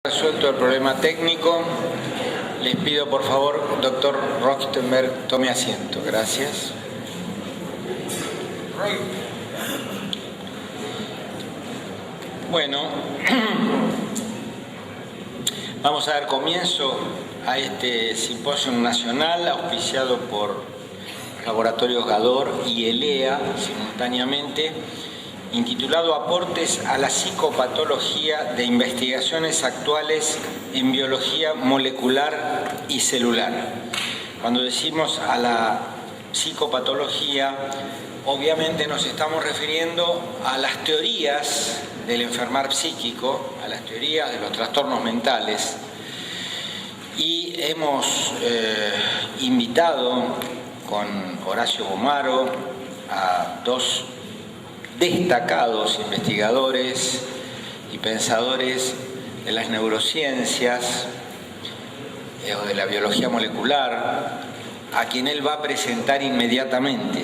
Resuelto el problema técnico, les pido por favor, doctor Rochtenberg, tome asiento. Gracias. Bueno, vamos a dar comienzo a este simposio nacional auspiciado por Laboratorios Gador y ELEA simultáneamente, intitulado Aportes a la psicopatología de investigaciones actuales en biología molecular y celular. Cuando decimos a la psicopatología, obviamente nos estamos refiriendo a las teorías del enfermar psíquico, a las teorías de los trastornos mentales, y hemos invitado con Horacio Bomaro a dos destacados investigadores y pensadores de las neurociencias o de la biología molecular, a quien él va a presentar inmediatamente.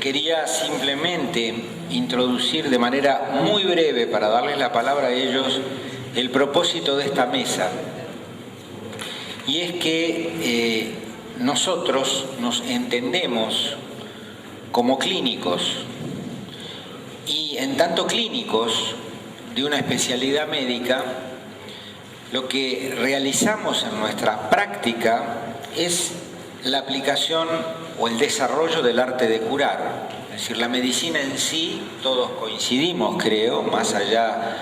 Quería simplemente introducir de manera muy breve, para darles la palabra a ellos, el propósito de esta mesa. Y es que nosotros nos entendemos como clínicos, y en tanto clínicos de una especialidad médica, lo que realizamos en nuestra práctica es la aplicación o el desarrollo del arte de curar. Es decir, la medicina en sí, todos coincidimos, creo, más allá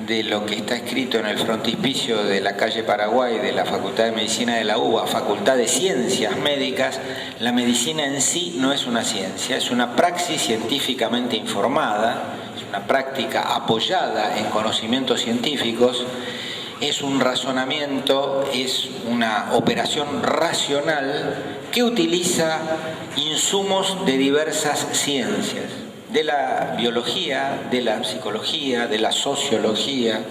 de lo que está escrito en el frontispicio de la calle Paraguay de la Facultad de Medicina de la UBA, Facultad de Ciencias Médicas, la medicina en sí no es una ciencia, es una praxis científicamente informada, es una práctica apoyada en conocimientos científicos, es un razonamiento, es una operación racional que utiliza insumos de diversas ciencias, de la biología, de la psicología, de la sociología,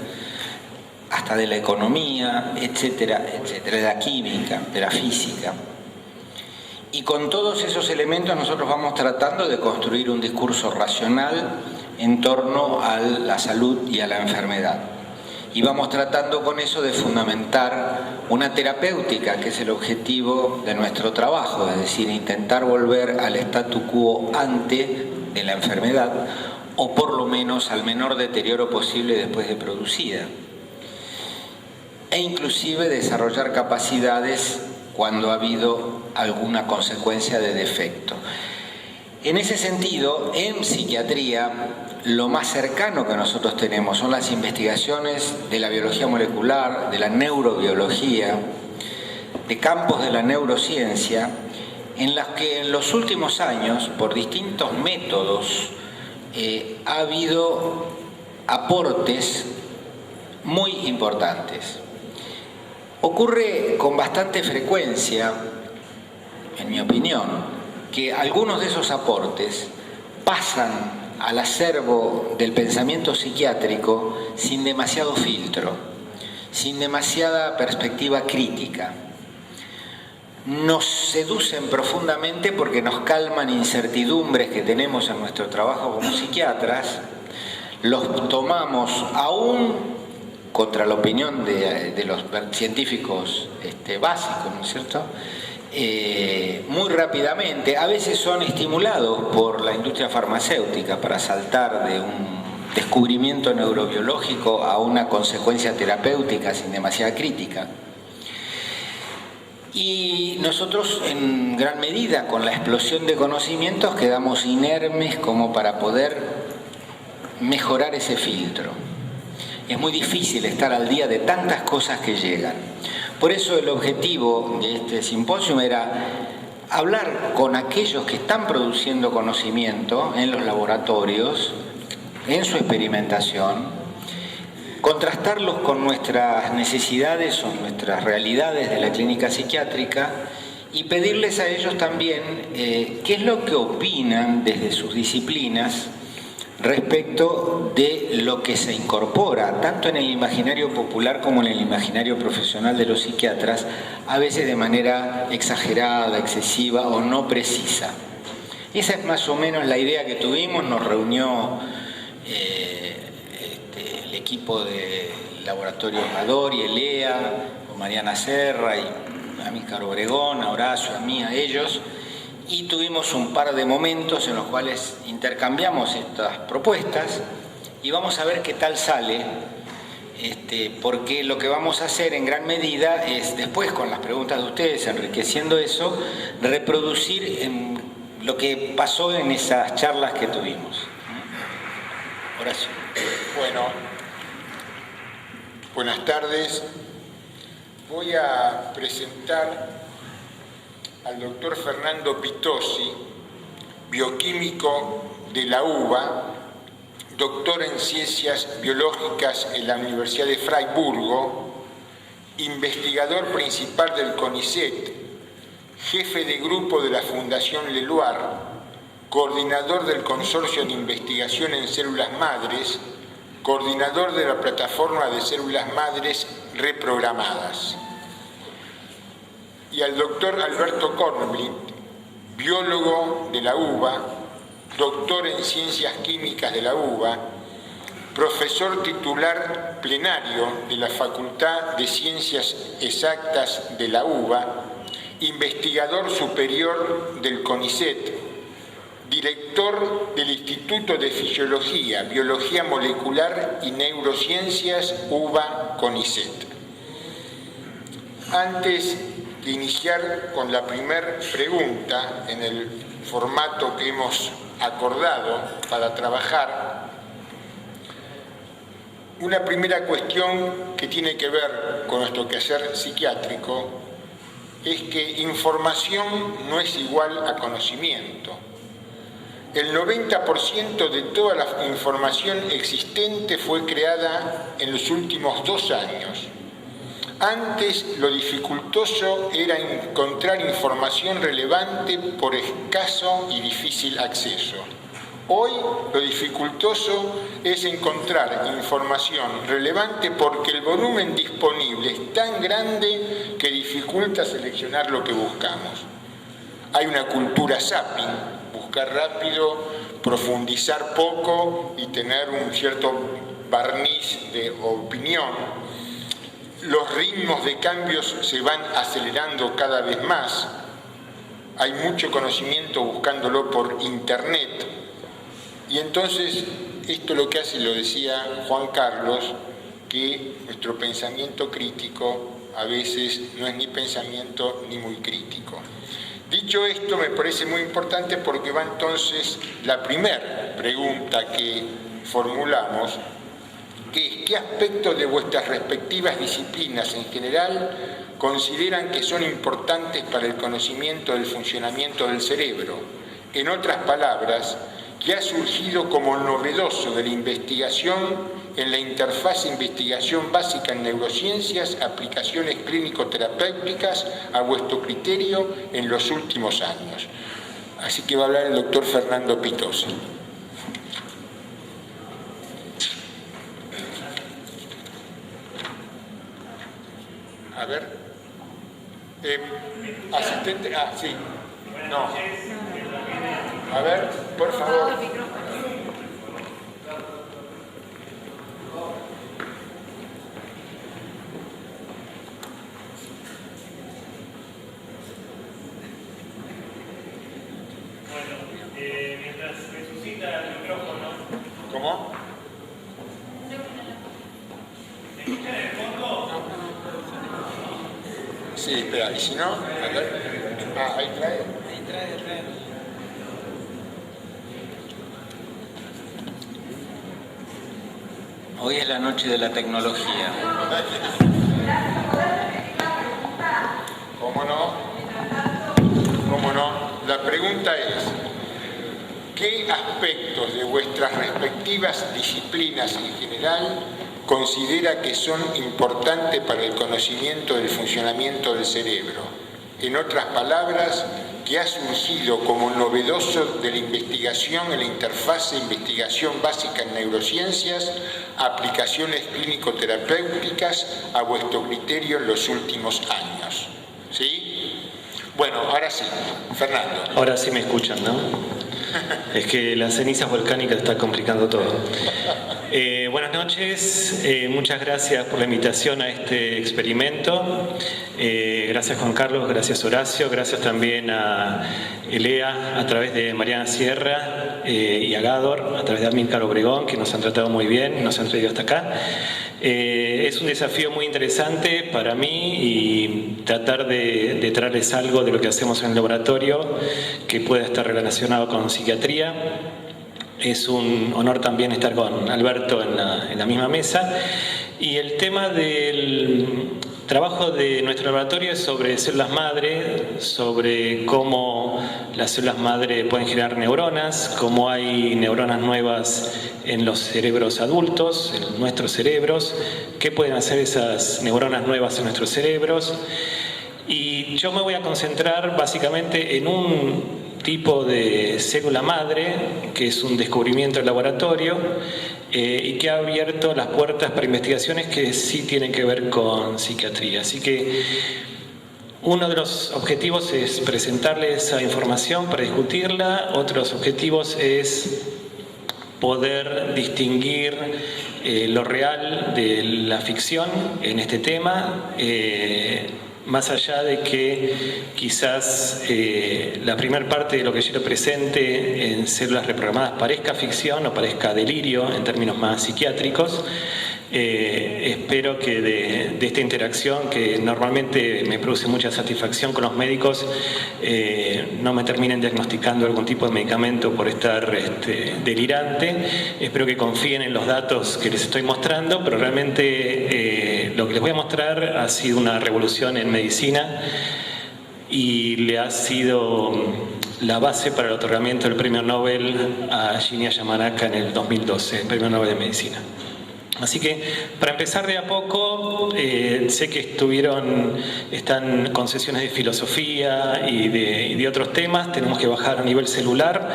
hasta de la economía, etcétera, etcétera, de la química, de la física. Y con todos esos elementos nosotros vamos tratando de construir un discurso racional en torno a la salud y a la enfermedad. Y vamos tratando con eso de fundamentar una terapéutica, que es el objetivo de nuestro trabajo, es decir, intentar volver al statu quo ante de la enfermedad, o por lo menos al menor deterioro posible después de producida, e inclusive desarrollar capacidades cuando ha habido alguna consecuencia de defecto. En ese sentido, en psiquiatría, lo más cercano que nosotros tenemos son las investigaciones de la biología molecular, de la neurobiología, de campos de la neurociencia, en las que en los últimos años, por distintos métodos, ha habido aportes muy importantes. Ocurre con bastante frecuencia, en mi opinión, que algunos de esos aportes pasan al acervo del pensamiento psiquiátrico sin demasiado filtro, sin demasiada perspectiva crítica. Nos seducen profundamente porque nos calman incertidumbres que tenemos en nuestro trabajo como psiquiatras, los tomamos aún contra la opinión de los científicos básicos, ¿no es cierto?, muy rápidamente. A veces son estimulados por la industria farmacéutica para saltar de un descubrimiento neurobiológico a una consecuencia terapéutica sin demasiada crítica. Y nosotros, en gran medida, con la explosión de conocimientos, quedamos inermes como para poder mejorar ese filtro. Es muy difícil estar al día de tantas cosas que llegan. Por eso el objetivo de este simposio era hablar con aquellos que están produciendo conocimiento en los laboratorios, en su experimentación, contrastarlos con nuestras necesidades o nuestras realidades de la clínica psiquiátrica y pedirles a ellos también qué es lo que opinan desde sus disciplinas respecto de lo que se incorpora tanto en el imaginario popular como en el imaginario profesional de los psiquiatras, a veces de manera exagerada, excesiva o no precisa. Esa es más o menos la idea que tuvimos. Nos reunió el equipo de Laboratorio Gador y ELEA, con Mariana Serra y a Amílcar Obregón, a Horacio, a mí, a ellos, y tuvimos un par de momentos en los cuales intercambiamos estas propuestas y vamos a ver qué tal sale, porque lo que vamos a hacer en gran medida es, después con las preguntas de ustedes, enriqueciendo eso, reproducir lo que pasó en esas charlas que tuvimos. Horacio. Bueno, buenas tardes. Voy a presentar al doctor Fernando Pitozzi, bioquímico de la UBA, doctor en Ciencias Biológicas en la Universidad de Freiburgo, investigador principal del CONICET, jefe de grupo de la Fundación Leluar, coordinador del Consorcio de Investigación en Células Madres, coordinador de la Plataforma de Células Madres Reprogramadas. Y al doctor Alberto Kornblit, biólogo de la UBA, doctor en Ciencias Químicas de la UBA, profesor titular plenario de la Facultad de Ciencias Exactas de la UBA, investigador superior del CONICET, director del Instituto de Fisiología, Biología Molecular y Neurociencias UBA-CONICET. Antes de iniciar con la primera pregunta, en el formato que hemos acordado para trabajar, una primera cuestión que tiene que ver con nuestro quehacer psiquiátrico es que información no es igual a conocimiento. El 90% de toda la información existente fue creada en los últimos 2 años. Antes, lo dificultoso era encontrar información relevante por escaso y difícil acceso. Hoy, lo dificultoso es encontrar información relevante porque el volumen disponible es tan grande que dificulta seleccionar lo que buscamos. Hay una cultura zapping, buscar rápido, profundizar poco y tener un cierto barniz de opinión. Los ritmos de cambios se van acelerando cada vez más. Hay mucho conocimiento buscándolo por internet. Y entonces, esto lo que hace, lo decía Juan Carlos, que nuestro pensamiento crítico a veces no es ni pensamiento ni muy crítico. Dicho esto, me parece muy importante porque va entonces la primera pregunta que formulamos, que es: ¿qué aspectos de vuestras respectivas disciplinas en general consideran que son importantes para el conocimiento del funcionamiento del cerebro? En otras palabras, ¿qué ha surgido como novedoso de la investigación en la interfaz investigación básica en neurociencias, aplicaciones clínico-terapéuticas a vuestro criterio en los últimos años? Así que va a hablar el doctor Fernando Pitozzi. A ver. Asistente. Ah, sí. No. A ver, por favor. Mientras resucita el micrófono. ¿Cómo? ¿Me escuchan en el fondo? Sí, espera, y si no, a ver. Ah, ahí trae. Trae. Hoy es la noche de la tecnología. ¿Cómo no? ¿Cómo no? La pregunta es: ¿qué aspectos de vuestras respectivas disciplinas en general considera que son importantes para el conocimiento del funcionamiento del cerebro? En otras palabras, ¿qué ha surgido como novedoso de la investigación en la interfaz de investigación básica en neurociencias, aplicaciones clínico-terapéuticas a vuestro criterio en los últimos años? ¿Sí? Bueno, ahora sí, Fernando. Ahora sí me escuchan, ¿no? Es que las cenizas volcánicas están complicando todo. Buenas noches, muchas gracias por la invitación a este experimento. Gracias Juan Carlos, gracias Horacio, gracias también a Elea a través de Mariana Sierra y a Gador a través de Amílcar Obregón, que nos han tratado muy bien, nos han traído hasta acá. Es un desafío muy interesante para mí y tratar de traerles algo de lo que hacemos en el laboratorio que pueda estar relacionado con psiquiatría. Es un honor también estar con Alberto en la misma mesa. Y el tema del trabajo de nuestro laboratorio es sobre células madre, sobre cómo las células madre pueden generar neuronas, cómo hay neuronas nuevas en los cerebros adultos, en nuestros cerebros, qué pueden hacer esas neuronas nuevas en nuestros cerebros. Y yo me voy a concentrar básicamente en un tipo de célula madre, que es un descubrimiento del laboratorio y que ha abierto las puertas para investigaciones que sí tienen que ver con psiquiatría. Así que uno de los objetivos es presentarles esa información para discutirla. Otros objetivos es poder distinguir lo real de la ficción en este tema, más allá de que quizás la primera parte de lo que yo le presente en células reprogramadas parezca ficción o parezca delirio en términos más psiquiátricos. Espero que de esta interacción, que normalmente me produce mucha satisfacción con los médicos, no me terminen diagnosticando algún tipo de medicamento por estar delirante. Espero que confíen en los datos que les estoy mostrando, pero realmente lo que les voy a mostrar ha sido una revolución en medicina y le ha sido la base para el otorgamiento del premio Nobel a Shinya Yamanaka en el 2012, el premio Nobel de Medicina. Así que, para empezar de a poco, sé que están con sesiones de filosofía y de otros temas. Tenemos que bajar a nivel celular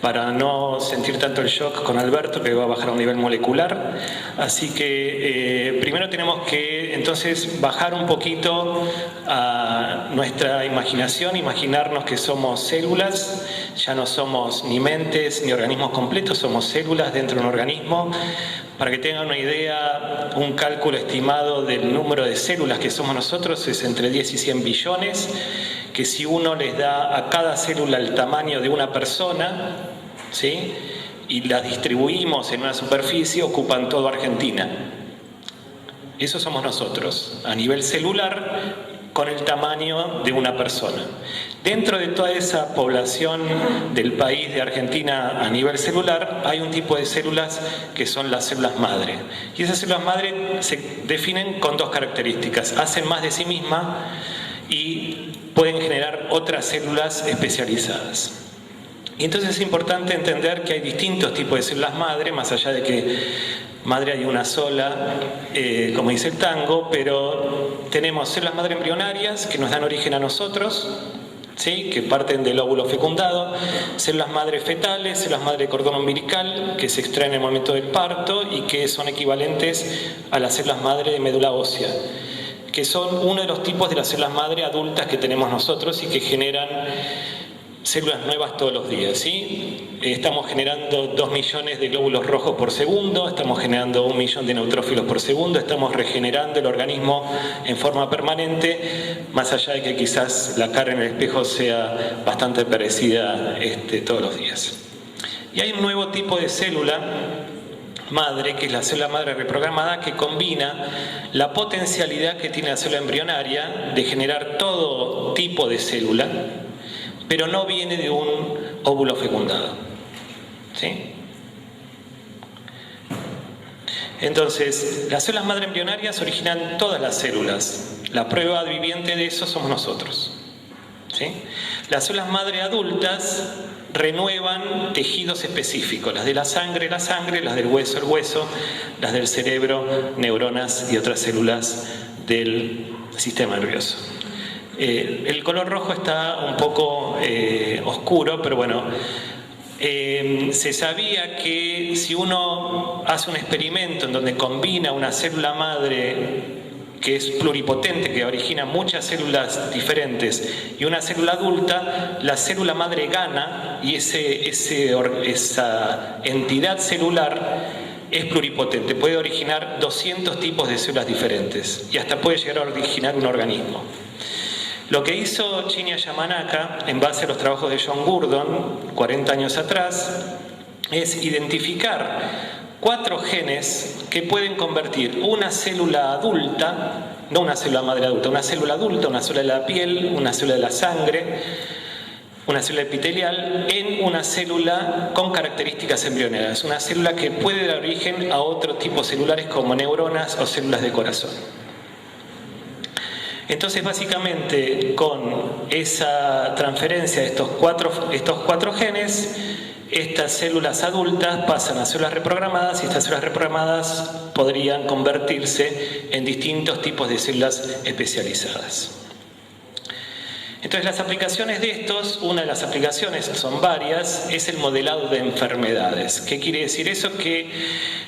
para no sentir tanto el shock con Alberto, que va a bajar a un nivel molecular. Así que primero tenemos que entonces bajar un poquito a nuestra imaginación, imaginarnos que somos células, ya no somos ni mentes ni organismos completos, somos células dentro de un organismo. Para que tengan una idea, un cálculo estimado del número de células que somos nosotros es entre 10 y 100 billones, que si uno les da a cada célula el tamaño de una persona, ¿sí?, y las distribuimos en una superficie, ocupan toda Argentina. Eso somos nosotros, a nivel celular, con el tamaño de una persona. Dentro de toda esa población del país de Argentina a nivel celular, hay un tipo de células que son las células madre. Y esas células madre se definen con dos características. Hacen más de sí mismas y pueden generar otras células especializadas. Y entonces es importante entender que hay distintos tipos de células madre, más allá de que madre hay una sola, como dice el tango, pero tenemos células madre embrionarias que nos dan origen a nosotros, ¿sí?, que parten del óvulo fecundado, células madre fetales, células madre de cordón umbilical, que se extraen en el momento del parto y que son equivalentes a las células madre de médula ósea, que son uno de los tipos de las células madre adultas que tenemos nosotros y que generan células nuevas todos los días, ¿sí? Estamos generando 2 millones de glóbulos rojos por segundo, estamos generando 1 millón de neutrófilos por segundo, estamos regenerando el organismo en forma permanente, más allá de que quizás la cara en el espejo sea bastante parecida todos los días. Y hay un nuevo tipo de célula madre, que es la célula madre reprogramada, que combina la potencialidad que tiene la célula embrionaria de generar todo tipo de célula, pero no viene de un óvulo fecundado, ¿sí? Entonces, las células madre embrionarias originan todas las células. La prueba viviente de eso somos nosotros, ¿sí? Las células madre adultas renuevan tejidos específicos, las de la sangre, las del hueso, el hueso, las del cerebro, neuronas y otras células del sistema nervioso. El color rojo está un poco oscuro, pero bueno, se sabía que si uno hace un experimento en donde combina una célula madre que es pluripotente, que origina muchas células diferentes, y una célula adulta, la célula madre gana y esa entidad celular es pluripotente, puede originar 200 tipos de células diferentes y hasta puede llegar a originar un organismo. Lo que hizo Shinya Yamanaka, en base a los trabajos de John Gurdon, 40 años atrás, es identificar 4 genes que pueden convertir una célula adulta, no una célula madre adulta, una célula adulta, una célula de la piel, una célula de la sangre, una célula epitelial, en una célula con características embrionarias, una célula que puede dar origen a otros tipos celulares como neuronas o células de corazón. Entonces, básicamente, con esa transferencia de estos cuatro genes, estas células adultas pasan a células reprogramadas y estas células reprogramadas podrían convertirse en distintos tipos de células especializadas. Entonces, las aplicaciones de estos, una de las aplicaciones, son varias, es el modelado de enfermedades. ¿Qué quiere decir eso? Que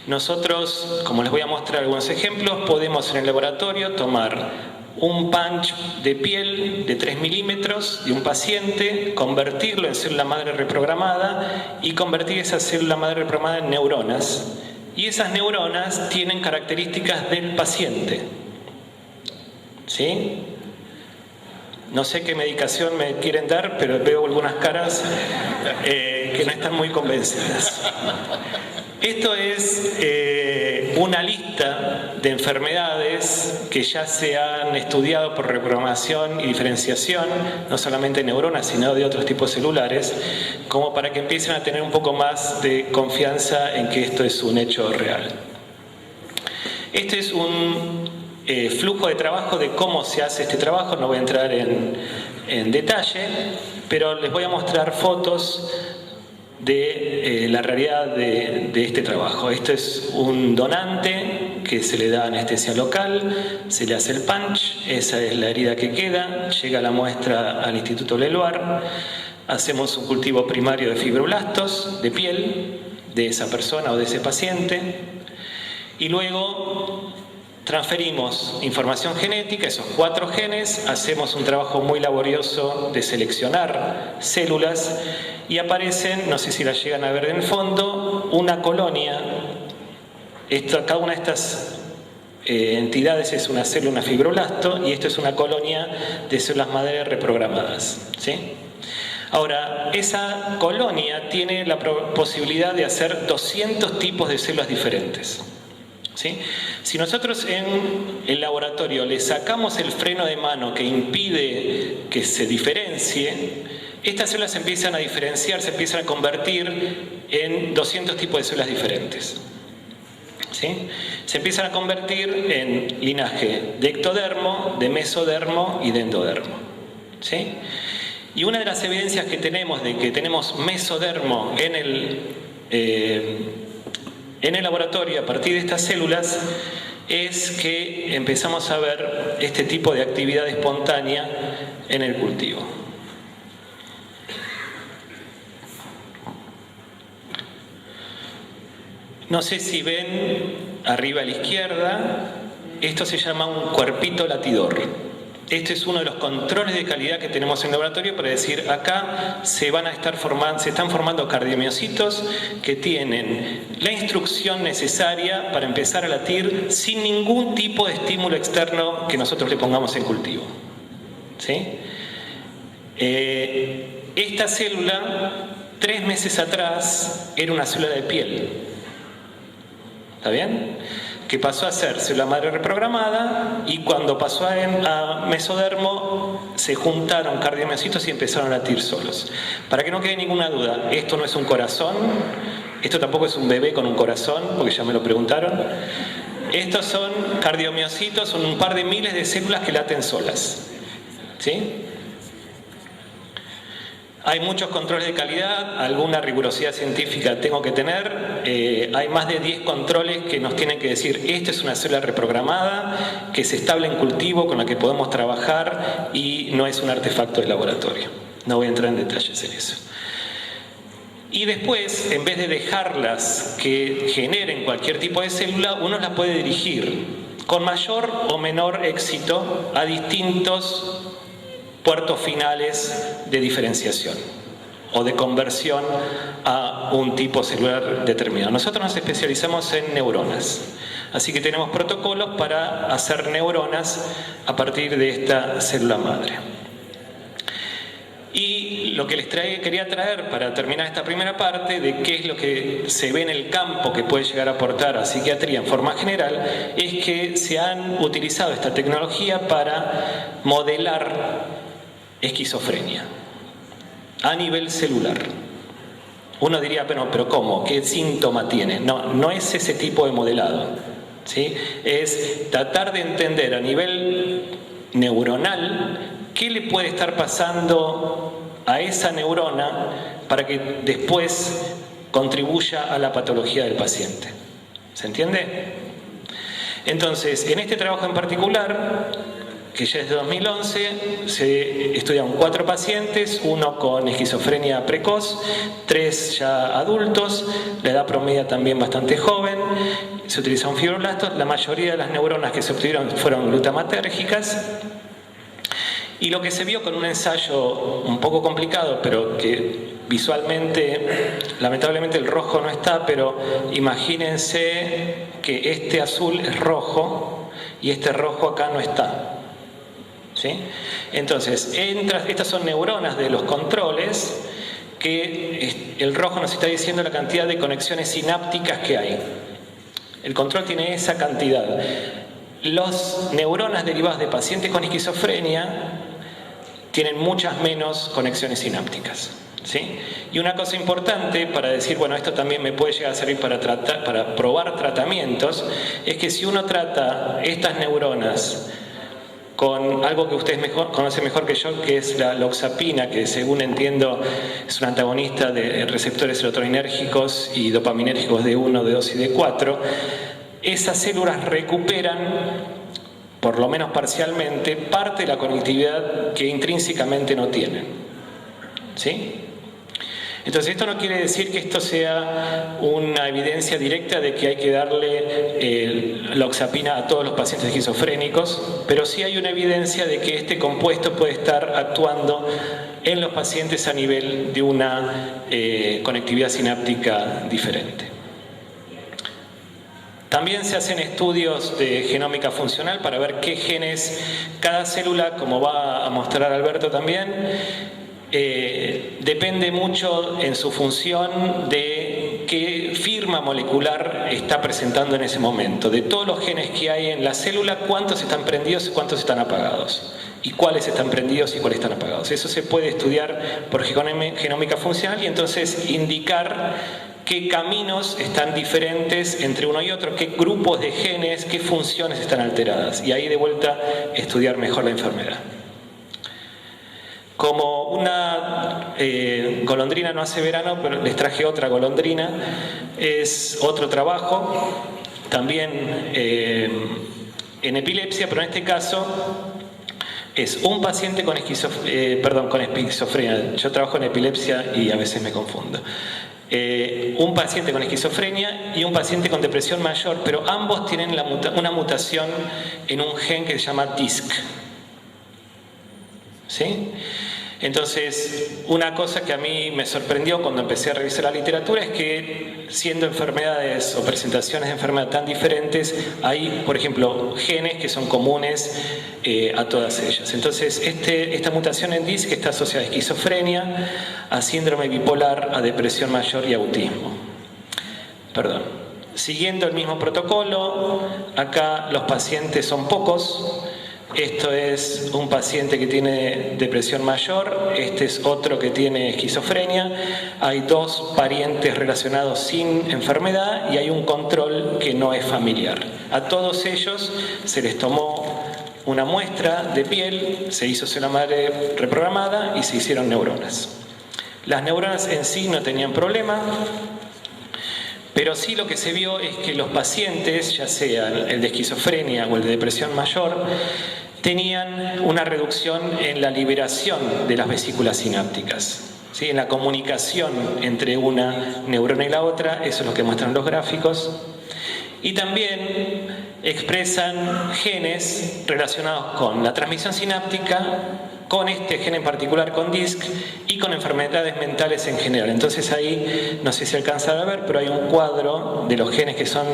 nosotros, como les voy a mostrar algunos ejemplos, podemos en el laboratorio tomar un punch de piel de 3 milímetros de un paciente, convertirlo en célula madre reprogramada y convertir esa célula madre reprogramada en neuronas. Y esas neuronas tienen características del paciente. ¿Sí? No sé qué medicación me quieren dar, pero veo algunas caras que no están muy convencidas. Esto es una lista de enfermedades que ya se han estudiado por reprogramación y diferenciación, no solamente de neuronas, sino de otros tipos celulares, como para que empiecen a tener un poco más de confianza en que esto es un hecho real. Este es un flujo de trabajo de cómo se hace este trabajo, no voy a entrar en detalle, pero les voy a mostrar fotos de la realidad de este trabajo. Esto es un donante que se le da anestesia local, se le hace el punch, esa es la herida que queda, llega la muestra al Instituto Leloir, hacemos un cultivo primario de fibroblastos de piel de esa persona o de ese paciente y luego transferimos información genética, esos 4 genes, hacemos un trabajo muy laborioso de seleccionar células y aparecen, no sé si las llegan a ver en el fondo, una colonia. Cada una de estas entidades es una célula, una fibroblasto, y esto es una colonia de células madre reprogramadas. ¿Sí? Ahora, esa colonia tiene la posibilidad de hacer 200 tipos de células diferentes. ¿Sí? Si nosotros en el laboratorio le sacamos el freno de mano que impide que se diferencie, estas células se empiezan a diferenciar, se empiezan a convertir en 200 tipos de células diferentes. ¿Sí? Se empiezan a convertir en linaje de ectodermo, de mesodermo y de endodermo. ¿Sí? Y una de las evidencias que tenemos de que tenemos mesodermo en el laboratorio a partir de estas células es que empezamos a ver este tipo de actividad espontánea en el cultivo. No sé si ven arriba a la izquierda, esto se llama un cuerpito latidor. Este es uno de los controles de calidad que tenemos en el laboratorio para decir, acá se están formando cardiomiocitos que tienen la instrucción necesaria para empezar a latir sin ningún tipo de estímulo externo que nosotros le pongamos en cultivo. ¿Sí? Esta célula, 3 meses atrás, era una célula de piel. ¿Está bien? Que pasó a ser célula madre reprogramada y cuando pasó a mesodermo se juntaron cardiomiocitos y empezaron a latir solos. Para que no quede ninguna duda, esto no es un corazón, esto tampoco es un bebé con un corazón, porque ya me lo preguntaron. Estos son cardiomiocitos, son un par de miles de células que laten solas. ¿Sí? Hay muchos controles de calidad, alguna rigurosidad científica tengo que tener. Hay más de 10 controles que nos tienen que decir, esta es una célula reprogramada, que es estable en cultivo, con la que podemos trabajar y no es un artefacto de laboratorio. No voy a entrar en detalles en eso. Y después, en vez de dejarlas que generen cualquier tipo de célula, uno las puede dirigir con mayor o menor éxito a distintos puertos finales de diferenciación o de conversión a un tipo celular determinado. Nosotros nos especializamos en neuronas, así que tenemos protocolos para hacer neuronas a partir de esta célula madre. Y lo que les quería traer para terminar esta primera parte de qué es lo que se ve en el campo que puede llegar a aportar a psiquiatría en forma general, es que se han utilizado esta tecnología para modelar esquizofrenia a nivel celular. Uno diría, pero ¿cómo? ¿Qué síntoma tiene? No es ese tipo de modelado, ¿sí? Es tratar de entender a nivel neuronal qué le puede estar pasando a esa neurona para que después contribuya a la patología del paciente. ¿Se entiende? Entonces, en este trabajo en particular, que ya es de 2011, se estudian 4 pacientes, uno con esquizofrenia precoz, 3 ya adultos, la edad promedia también bastante joven, se utilizaron fibroblastos, la mayoría de las neuronas que se obtuvieron fueron glutamatérgicas, y lo que se vio con un ensayo un poco complicado, pero que visualmente, lamentablemente el rojo no está, pero imagínense que este azul es rojo y este rojo acá no está. ¿Sí? Entonces, estas son neuronas de los controles que el rojo nos está diciendo la cantidad de conexiones sinápticas que hay. El control tiene esa cantidad. Las neuronas derivadas de pacientes con esquizofrenia tienen muchas menos conexiones sinápticas. ¿Sí? Y una cosa importante para decir, bueno, esto también me puede llegar a servir para probar tratamientos, es que si uno trata estas neuronas con algo que ustedes conocen mejor que yo, que es la loxapina, que según entiendo es un antagonista de receptores serotoninérgicos y dopaminérgicos de 1, de 2 y de 4, esas células recuperan, por lo menos parcialmente, parte de la conectividad que intrínsecamente no tienen. ¿Sí? Entonces, esto no quiere decir que esto sea una evidencia directa de que hay que darle loxapina a todos los pacientes esquizofrénicos, pero sí hay una evidencia de que este compuesto puede estar actuando en los pacientes a nivel de una conectividad sináptica diferente. También se hacen estudios de genómica funcional para ver qué genes cada célula, como va a mostrar Alberto también, depende mucho en su función de qué firma molecular está presentando en ese momento. De todos los genes que hay en la célula, cuántos están prendidos y cuántos están apagados. Y cuáles están prendidos y cuáles están apagados. Eso se puede estudiar por genómica funcional y entonces indicar qué caminos están diferentes entre uno y otro, qué grupos de genes, qué funciones están alteradas. Y ahí de vuelta estudiar mejor la enfermedad. Como una golondrina no hace verano, pero les traje otra golondrina, es otro trabajo, también en epilepsia, pero en este caso es un paciente con esquizofrenia. Yo trabajo en epilepsia y a veces me confundo. Un paciente con esquizofrenia y un paciente con depresión mayor, pero ambos tienen una mutación en un gen que se llama DISC. ¿Sí? Entonces, una cosa que a mí me sorprendió cuando empecé a revisar la literatura es que, siendo enfermedades o presentaciones de enfermedad tan diferentes, hay, por ejemplo, genes que son comunes a todas ellas. Entonces, esta mutación en DISC está asociada a esquizofrenia, a síndrome bipolar, a depresión mayor y autismo. Siguiendo el mismo protocolo, acá los pacientes son pocos. Esto es un paciente que tiene depresión mayor, este es otro que tiene esquizofrenia. Hay 2 parientes relacionados sin enfermedad y hay un control que no es familiar. A todos ellos se les tomó una muestra de piel, se hizo célula madre reprogramada y se hicieron neuronas. Las neuronas en sí no tenían problema, pero sí lo que se vio es que los pacientes, ya sea el de esquizofrenia o el de depresión mayor, tenían una reducción en la liberación de las vesículas sinápticas, ¿sí? En la comunicación entre una neurona y la otra, eso es lo que muestran los gráficos. Y también expresan genes relacionados con la transmisión sináptica, con este gen en particular, con DISC, y con enfermedades mentales en general. Entonces ahí, no sé si alcanzan a ver, pero hay un cuadro de los genes que son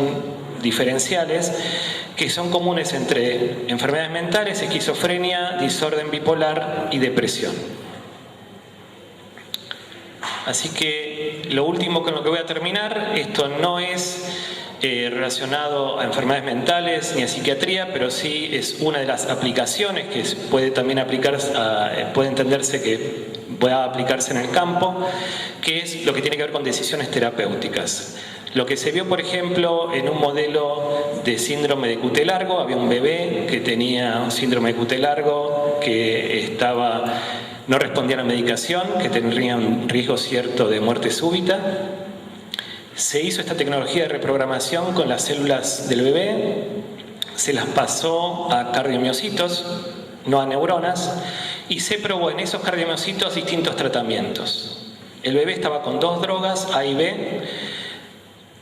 diferenciales, que son comunes entre enfermedades mentales, esquizofrenia, desorden bipolar y depresión. Así que lo último con lo que voy a terminar, esto no es relacionado a enfermedades mentales ni a psiquiatría, pero sí es una de las aplicaciones que puede también aplicarse, puede entenderse que pueda aplicarse en el campo, que es lo que tiene que ver con decisiones terapéuticas. Lo que se vio, por ejemplo, en un modelo de síndrome de QT largo, había un bebé que tenía un síndrome de QT largo, que no respondía a la medicación, que tenía un riesgo cierto de muerte súbita. Se hizo esta tecnología de reprogramación con las células del bebé, se las pasó a cardiomiocitos, no a neuronas, y se probó en esos cardiomiocitos distintos tratamientos. El bebé estaba con 2 drogas, A y B.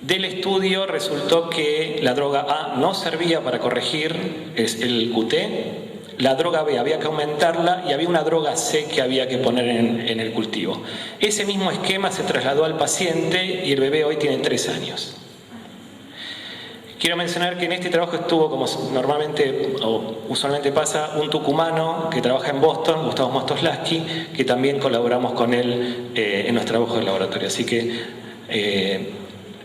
Del estudio resultó que la droga A no servía para corregir el QT, la droga B había que aumentarla y había una droga C que había que poner en el cultivo. Ese mismo esquema se trasladó al paciente y el bebé hoy tiene 3 años. Quiero mencionar que en este trabajo estuvo, como normalmente o usualmente pasa, un tucumano que trabaja en Boston, Gustavo Mostoslaski, que también colaboramos con él en los trabajos del laboratorio. Así que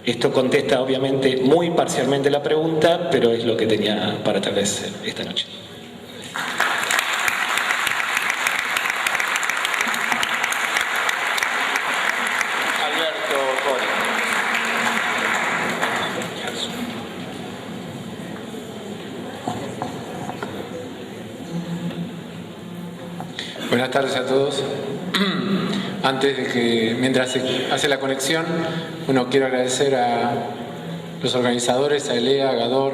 esto contesta obviamente muy parcialmente la pregunta, pero es lo que tenía para traerles esta noche. Buenas tardes a todos. Antes de que, mientras se hace la conexión, quiero agradecer a los organizadores, a Elea, a Gador,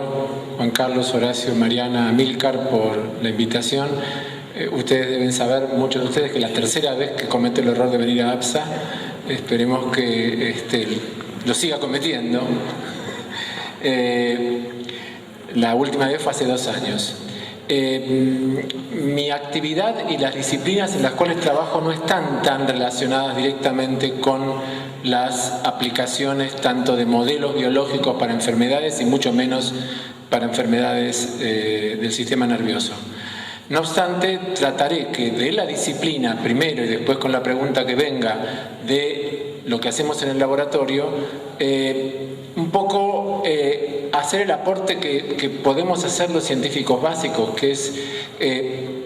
Juan Carlos, Horacio, Mariana, Amílcar por la invitación. Ustedes deben saber, muchos de ustedes, que es la tercera vez que cometo el error de venir a APSA. Esperemos que lo siga cometiendo. La última vez fue hace 2 años. Mi actividad y las disciplinas en las cuales trabajo no están tan relacionadas directamente con las aplicaciones tanto de modelos biológicos para enfermedades y mucho menos para enfermedades del sistema nervioso. No obstante, trataré que de la disciplina primero y después con la pregunta que venga de lo que hacemos en el laboratorio, un poco hacer el aporte que podemos hacer los científicos básicos, que es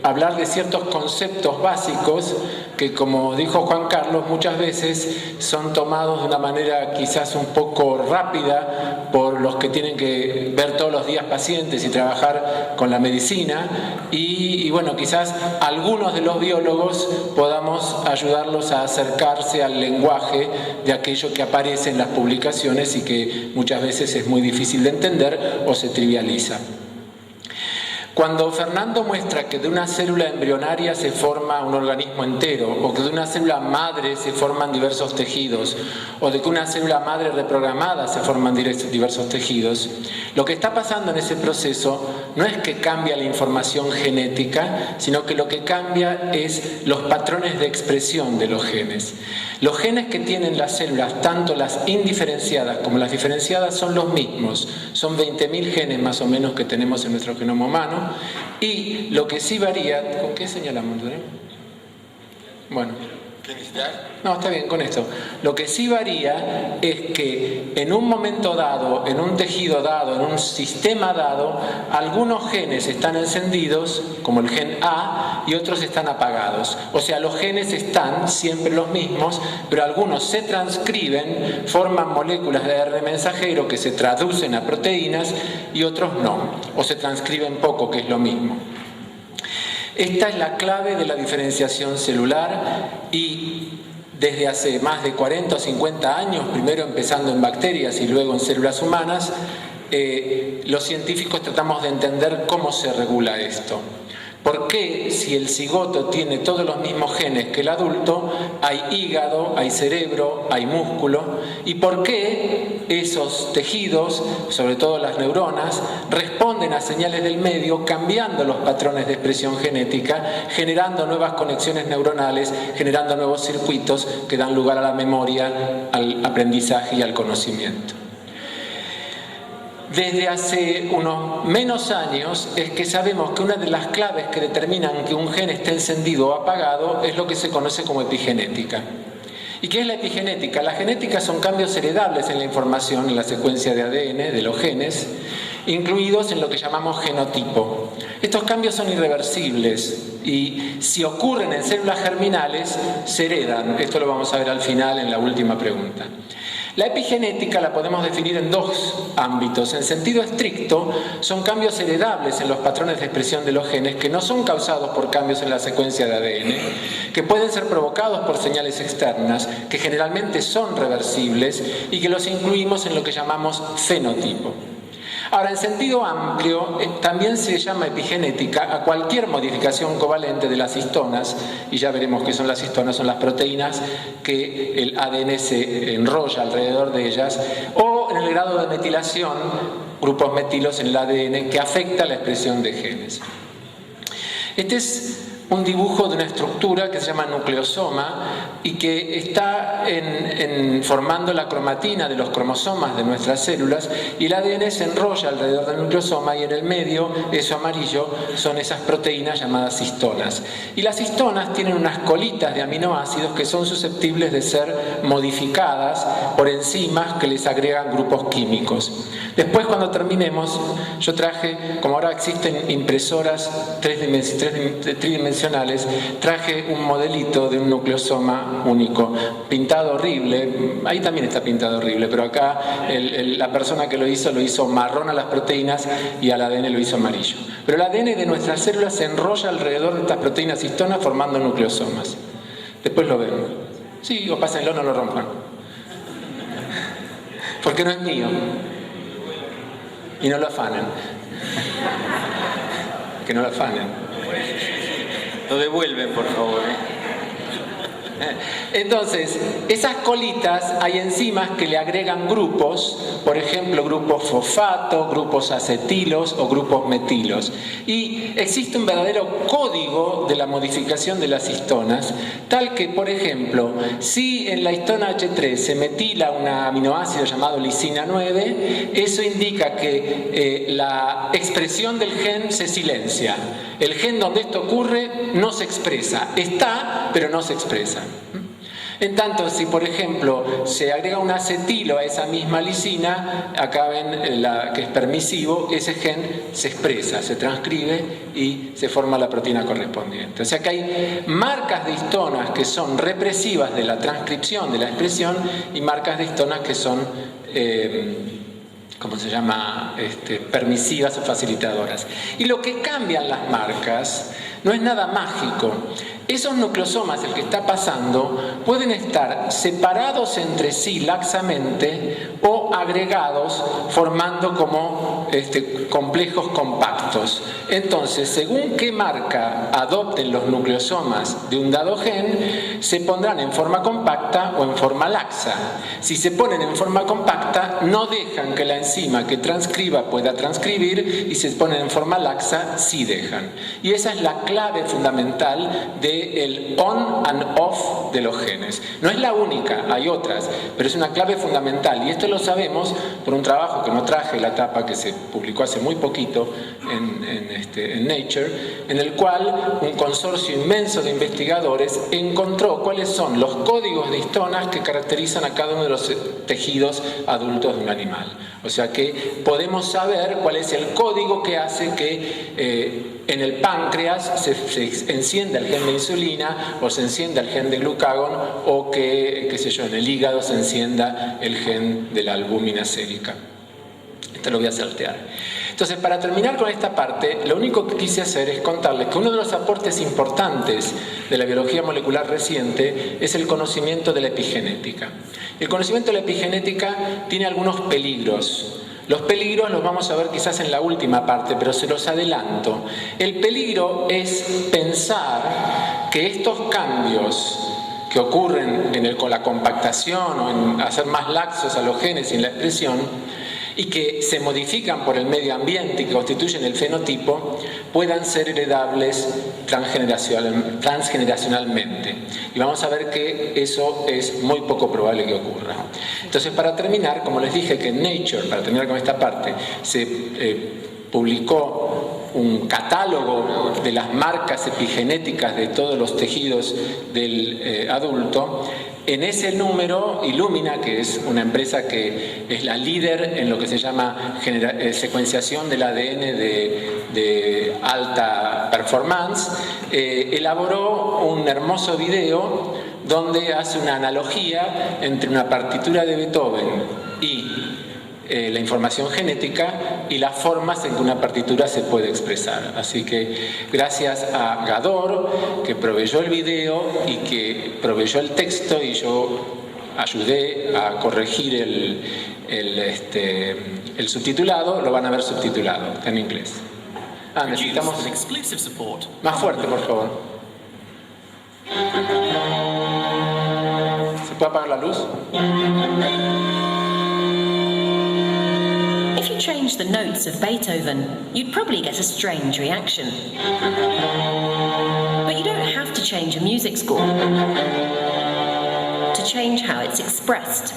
hablar de ciertos conceptos básicos que, como dijo Juan Carlos, muchas veces son tomados de una manera quizás un poco rápida por los que tienen que ver todos los días pacientes y trabajar con la medicina y bueno, quizás algunos de los biólogos podamos ayudarlos a acercarse al lenguaje de aquello que aparece en las publicaciones y que muchas veces es muy difícil de entender o se trivializa. Cuando Fernando muestra que de una célula embrionaria se forma un organismo entero, o que de una célula madre se forman diversos tejidos, o de que una célula madre reprogramada se forman diversos tejidos, lo que está pasando en ese proceso no es que cambia la información genética, sino que lo que cambia es los patrones de expresión de los genes. Los genes que tienen las células, tanto las indiferenciadas como las diferenciadas, son los mismos. Son 20.000 genes más o menos que tenemos en nuestro genoma humano. Y lo que sí varía... ¿Con qué señalamos? Bueno. No, está bien con esto. Lo que sí varía es que en un momento dado, en un tejido dado, en un sistema dado, algunos genes están encendidos, como el gen A, y otros están apagados. O sea, los genes están siempre los mismos, pero algunos se transcriben, forman moléculas de ARN mensajero que se traducen a proteínas y otros no, o se transcriben poco, que es lo mismo. Esta es la clave de la diferenciación celular y desde hace más de 40 o 50 años, primero empezando en bacterias y luego en células humanas, los científicos tratamos de entender cómo se regula esto. ¿Por qué, si el cigoto tiene todos los mismos genes que el adulto, hay hígado, hay cerebro, hay músculo? ¿Y por qué esos tejidos, sobre todo las neuronas, responden a señales del medio cambiando los patrones de expresión genética, generando nuevas conexiones neuronales, generando nuevos circuitos que dan lugar a la memoria, al aprendizaje y al conocimiento? Desde hace unos menos años es que sabemos que una de las claves que determinan que un gen esté encendido o apagado es lo que se conoce como epigenética. ¿Y qué es la epigenética? La genética son cambios heredables en la información, en la secuencia de ADN de los genes, incluidos en lo que llamamos genotipo. Estos cambios son irreversibles y si ocurren en células germinales, se heredan. Esto lo vamos a ver al final en la última pregunta. La epigenética la podemos definir en dos ámbitos. En sentido estricto, son cambios heredables en los patrones de expresión de los genes que no son causados por cambios en la secuencia de ADN, que pueden ser provocados por señales externas, que generalmente son reversibles y que los incluimos en lo que llamamos fenotipo. Ahora, en sentido amplio, también se llama epigenética a cualquier modificación covalente de las histonas, y ya veremos qué son las histonas, son las proteínas que el ADN se enrolla alrededor de ellas, o en el grado de metilación, grupos metilos en el ADN que afecta la expresión de genes. Este es un dibujo de una estructura que se llama nucleosoma y que está formando la cromatina de los cromosomas de nuestras células, y el ADN se enrolla alrededor del nucleosoma y en el medio, eso amarillo, son esas proteínas llamadas histonas. Y las histonas tienen unas colitas de aminoácidos que son susceptibles de ser modificadas por enzimas que les agregan grupos químicos. Después, cuando terminemos, yo traje, como ahora existen impresoras tridimensionales, traje un modelito de un nucleosoma único, pintado horrible. Ahí también está pintado horrible, pero acá la persona que lo hizo marrón a las proteínas y al ADN lo hizo amarillo. Pero el ADN de nuestras células se enrolla alrededor de estas proteínas histonas formando nucleosomas. Después lo ven. Sí, o pásenlo, no lo rompan. Porque no es mío. Y no lo afanen. Que no lo afanen. Lo devuelven, por favor. Entonces, esas colitas hay enzimas que le agregan grupos, por ejemplo, grupos fosfato, grupos acetilos o grupos metilos. Y existe un verdadero código de la modificación de las histonas, tal que, por ejemplo, si en la histona H3 se metila un aminoácido llamado lisina 9, eso indica que la expresión del gen se silencia. El gen donde esto ocurre no se expresa. Está, pero no se expresa. En tanto, si por ejemplo se agrega un acetilo a esa misma lisina, acá ven que es permisivo, ese gen se expresa, se transcribe y se forma la proteína correspondiente. O sea que hay marcas de histonas que son represivas de la transcripción, de la expresión, y marcas de histonas que son ¿cómo se llama? Permisivas o facilitadoras. Y lo que cambian las marcas no es nada mágico. Esos nucleosomas, el que está pasando, pueden estar separados entre sí laxamente o agregados formando como complejos compactos. Entonces, según qué marca adopten los nucleosomas de un dado gen, se pondrán en forma compacta o en forma laxa. Si se ponen en forma compacta, no dejan que la enzima que transcriba pueda transcribir, y si se ponen en forma laxa, sí dejan. Y esa es la clave fundamental del on and off de los genes. No es la única, hay otras, pero es una clave fundamental, y esto lo sabemos por un trabajo que no traje la tapa, que se publicó hace muy poquito en Nature, en el cual un consorcio inmenso de investigadores encontró cuáles son los códigos de histonas que caracterizan a cada uno de los tejidos adultos de un animal. O sea que podemos saber cuál es el código que hace que en el páncreas se encienda el gen de insulina, o se encienda el gen de glucagón, o que, qué sé yo, en el hígado se encienda el gen de la albúmina sérica. Esto lo voy a saltear. Entonces, para terminar con esta parte, lo único que quise hacer es contarles que uno de los aportes importantes de la biología molecular reciente es el conocimiento de la epigenética. El conocimiento de la epigenética tiene algunos peligros. Los peligros los vamos a ver quizás en la última parte, pero se los adelanto. El peligro es pensar que estos cambios que ocurren con la compactación o en hacer más laxos a los genes y en la expresión, y que se modifican por el medio ambiente y que constituyen el fenotipo, puedan ser heredables transgeneracionalmente. Y vamos a ver que eso es muy poco probable que ocurra. Entonces, para terminar, como les dije que en Nature, para terminar con esta parte, se publicó un catálogo de las marcas epigenéticas de todos los tejidos del adulto. En ese número, Illumina, que es una empresa que es la líder en lo que se llama secuenciación del ADN de alta performance, elaboró un hermoso video donde hace una analogía entre una partitura de Beethoven y la información genética y las formas en que una partitura se puede expresar. Así que gracias a Gador, que proveyó el video y que proveyó el texto, y yo ayudé a corregir el subtitulado, lo van a ver subtitulado en inglés. Necesitamos más fuerte, por favor. ¿Se puede apagar la luz? If you change the notes of Beethoven, you'd probably get a strange reaction. But you don't have to change a music score to change how it's expressed.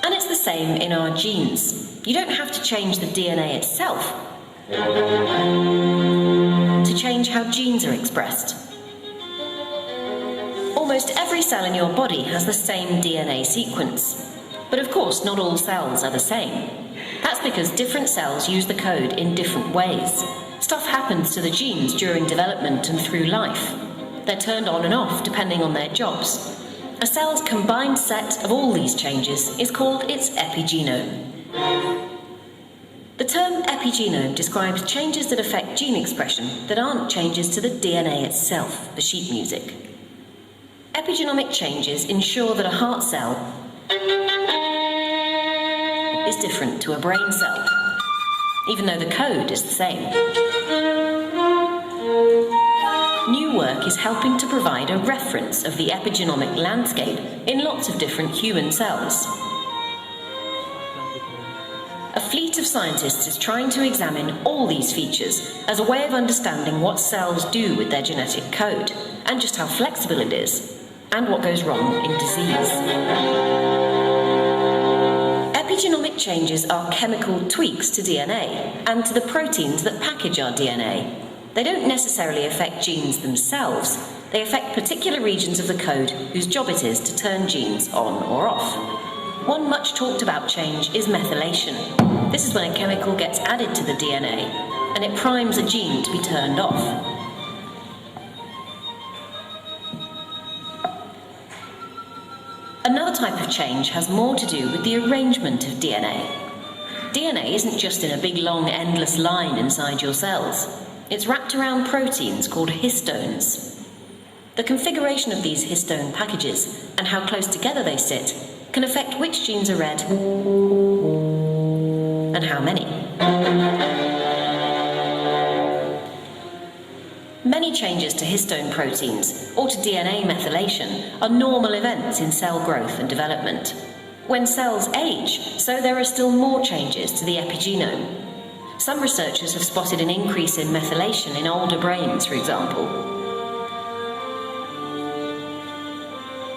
And it's the same in our genes. You don't have to change the DNA itself to change how genes are expressed. Almost every cell in your body has the same DNA sequence. But of course, not all cells are the same. That's because different cells use the code in different ways. Stuff happens to the genes during development and through life. They're turned on and off depending on their jobs. A cell's combined set of all these changes is called its epigenome. The term epigenome describes changes that affect gene expression that aren't changes to the DNA itself, the sheet music. Epigenomic changes ensure that a heart cell is different to a brain cell, even though the code is the same. New work is helping to provide a reference of the epigenomic landscape in lots of different human cells. A fleet of scientists is trying to examine all these features as a way of understanding what cells do with their genetic code, and just how flexible it is, and what goes wrong in disease. Epigenomic changes are chemical tweaks to DNA and to the proteins that package our DNA. They don't necessarily affect genes themselves. They affect particular regions of the code whose job it is to turn genes on or off. One much talked about change is methylation. This is when a chemical gets added to the DNA and it primes a gene to be turned off. Another type of change has more to do with the arrangement of DNA. DNA isn't just in a big long endless line inside your cells. It's wrapped around proteins called histones. The configuration of these histone packages and how close together they sit can affect which genes are read and how many. Many changes to histone proteins or to DNA methylation are normal events in cell growth and development. When cells age, so there are still more changes to the epigenome. Some researchers have spotted an increase in methylation in older brains, for example.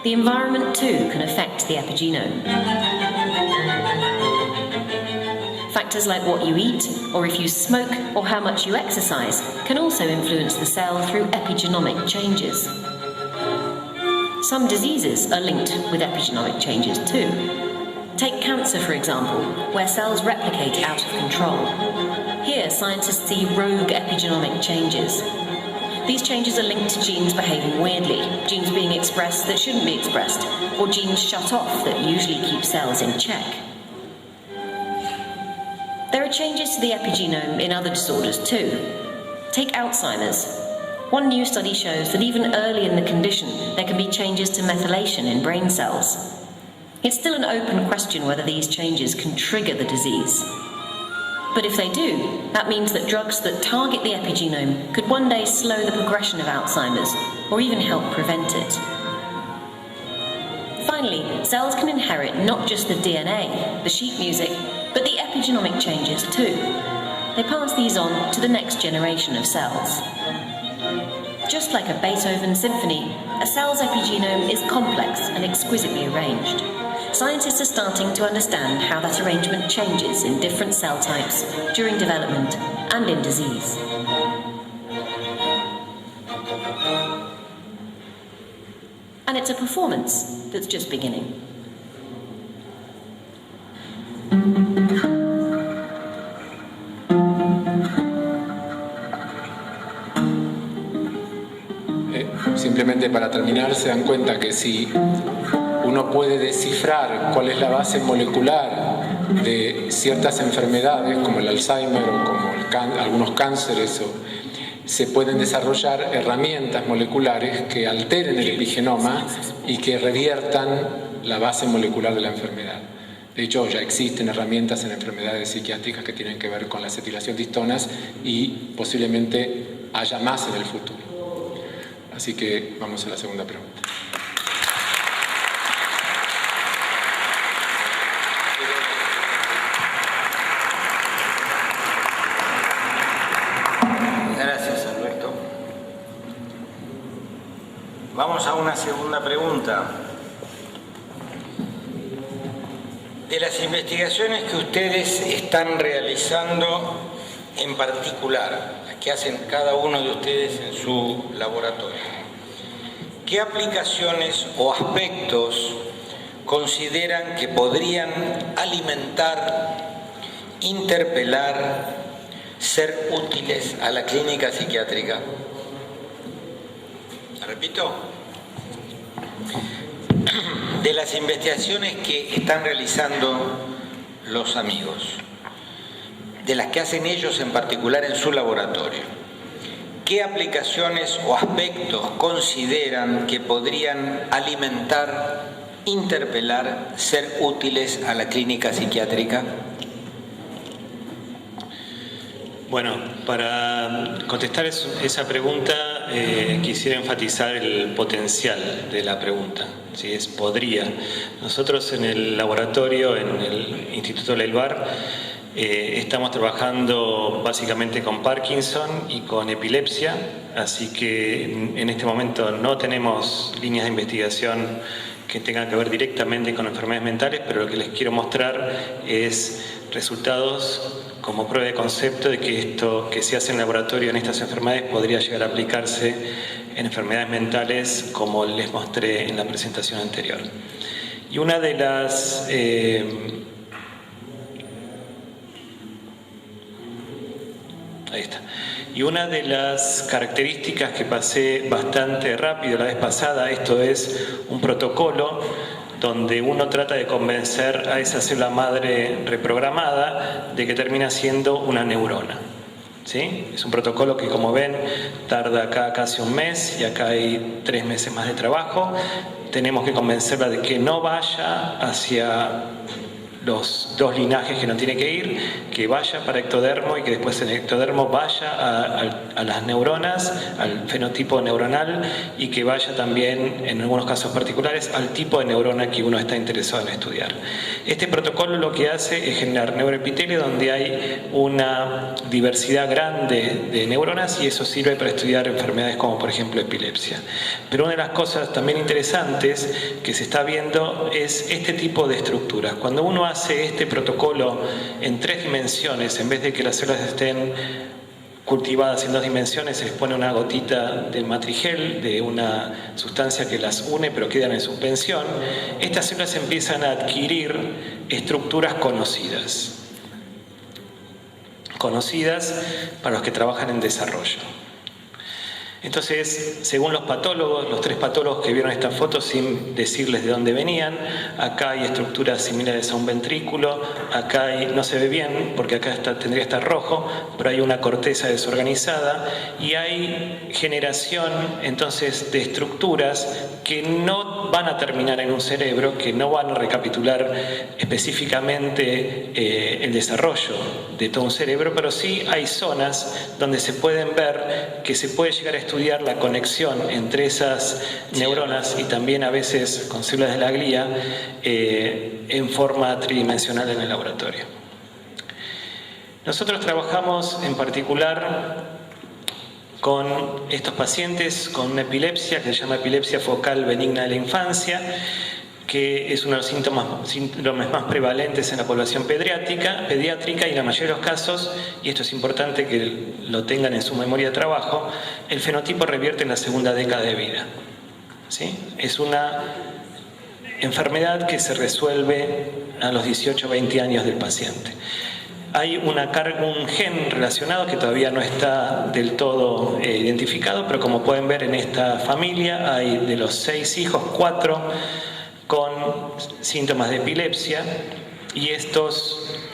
The environment too can affect the epigenome. Factors like what you eat, or if you smoke, or how much you exercise, can also influence the cell through epigenomic changes. Some diseases are linked with epigenomic changes too. Take cancer, for example, where cells replicate out of control. Here, scientists see rogue epigenomic changes. These changes are linked to genes behaving weirdly, genes being expressed that shouldn't be expressed, or genes shut off that usually keep cells in check. There are changes to the epigenome in other disorders too. Take Alzheimer's. One new study shows that even early in the condition, there can be changes to methylation in brain cells. It's still an open question whether these changes can trigger the disease. But if they do, that means that drugs that target the epigenome could one day slow the progression of Alzheimer's, or even help prevent it. Finally, cells can inherit not just the DNA, the sheet music, but the epigenomic changes too. They pass these on to the next generation of cells. Just like a Beethoven symphony, a cell's epigenome is complex and exquisitely arranged. Scientists are starting to understand how that arrangement changes in different cell types during development and in disease. And it's a performance that's just beginning. Simplemente para terminar, se dan cuenta que si uno puede descifrar cuál es la base molecular de ciertas enfermedades como el Alzheimer o como algunos cánceres, se pueden desarrollar herramientas moleculares que alteren el epigenoma y que reviertan la base molecular de la enfermedad. De hecho, ya existen herramientas en enfermedades psiquiátricas que tienen que ver con la acetilación de histonas y posiblemente haya más en el futuro. Así que vamos a la segunda pregunta. Gracias, Alberto. Vamos a una segunda pregunta. De las investigaciones que ustedes están realizando en particular, que hacen cada uno de ustedes en su laboratorio, ¿qué aplicaciones o aspectos consideran que podrían alimentar, interpelar, ser útiles a la clínica psiquiátrica? Repito, de las investigaciones que están realizando los amigos, de las que hacen ellos en particular en su laboratorio, ¿qué aplicaciones o aspectos consideran que podrían alimentar, interpelar, ser útiles a la clínica psiquiátrica? Bueno, para contestar esa pregunta quisiera enfatizar el potencial de la pregunta, si es podría. Nosotros en el laboratorio, en el Instituto Leilbar, estamos trabajando básicamente con Parkinson y con epilepsia, así que en este momento no tenemos líneas de investigación que tengan que ver directamente con enfermedades mentales, pero lo que les quiero mostrar es resultados como prueba de concepto de que esto que se hace en el laboratorio en estas enfermedades podría llegar a aplicarse en enfermedades mentales, como les mostré en la presentación anterior. Y una de las ahí está. Y una de las características que pasé bastante rápido la vez pasada, esto es un protocolo donde uno trata de convencer a esa célula madre reprogramada de que termina siendo una neurona. ¿Sí? Es un protocolo que, como ven, tarda acá casi un mes y acá hay 3 meses más de trabajo. Tenemos que convencerla de que no vaya hacia los 2 linajes que no tiene que ir, que vaya para ectodermo y que después en ectodermo vaya a las neuronas, al fenotipo neuronal, y que vaya también, en algunos casos particulares, al tipo de neurona que uno está interesado en estudiar. Este protocolo lo que hace es generar neuroepitelio donde hay una diversidad grande de neuronas, y eso sirve para estudiar enfermedades como, por ejemplo, epilepsia. Pero una de las cosas también interesantes que se está viendo es este tipo de estructuras. Cuando uno hace este protocolo en 3 dimensiones, en vez de que las células estén cultivadas en 2 dimensiones, se les pone una gotita de matrigel, de una sustancia que las une pero quedan en suspensión, estas células empiezan a adquirir estructuras conocidas para los que trabajan en desarrollo. Entonces, según los patólogos, los 3 patólogos que vieron esta foto sin decirles de dónde venían, acá hay estructuras similares a un ventrículo, acá no se ve bien porque acá tendría que estar rojo, pero hay una corteza desorganizada y hay generación entonces de estructuras que no van a terminar en un cerebro, que no van a recapitular específicamente el desarrollo de todo un cerebro, pero sí hay zonas donde se pueden ver que se puede llegar a estudiar la conexión entre esas neuronas y también a veces con células de la glía en forma tridimensional en el laboratorio. Nosotros trabajamos en particular con estos pacientes con una epilepsia que se llama epilepsia focal benigna de la infancia, que es uno de los síndromes más prevalentes en la población pediátrica y en la mayoría de los casos, y esto es importante que lo tengan en su memoria de trabajo, el fenotipo revierte en la segunda década de vida. ¿Sí? Es una enfermedad que se resuelve a los 18 o 20 años del paciente. Hay un gen relacionado que todavía no está del todo identificado, pero como pueden ver en esta familia hay de los 6 hijos, 4 con síntomas de epilepsia, y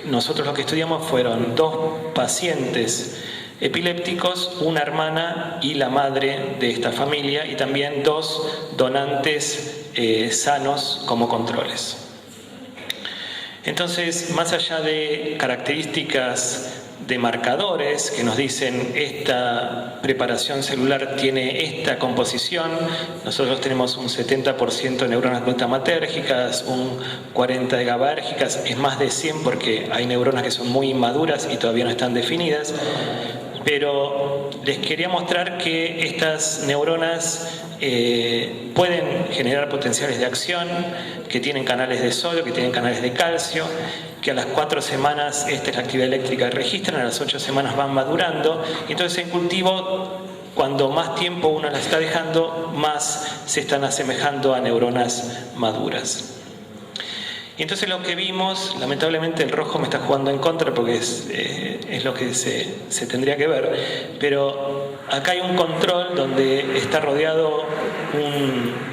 nosotros lo que estudiamos fueron 2 pacientes epilépticos, una hermana y la madre de esta familia, y también 2 donantes sanos como controles. Entonces, más allá de características de marcadores que nos dicen esta preparación celular tiene esta composición, nosotros tenemos un 70% de neuronas glutamatérgicas, un 40% de GABAérgicas, es más de 100 porque hay neuronas que son muy inmaduras y todavía no están definidas, pero les quería mostrar que estas neuronas pueden generar potenciales de acción, que tienen canales de sodio, que tienen canales de calcio, que a las 4 semanas esta es la actividad eléctrica que registran, a las 8 semanas van madurando, y entonces en cultivo, cuando más tiempo uno las está dejando, más se están asemejando a neuronas maduras. Y entonces lo que vimos, lamentablemente el rojo me está jugando en contra porque es lo que se tendría que ver, pero acá hay un control donde está rodeado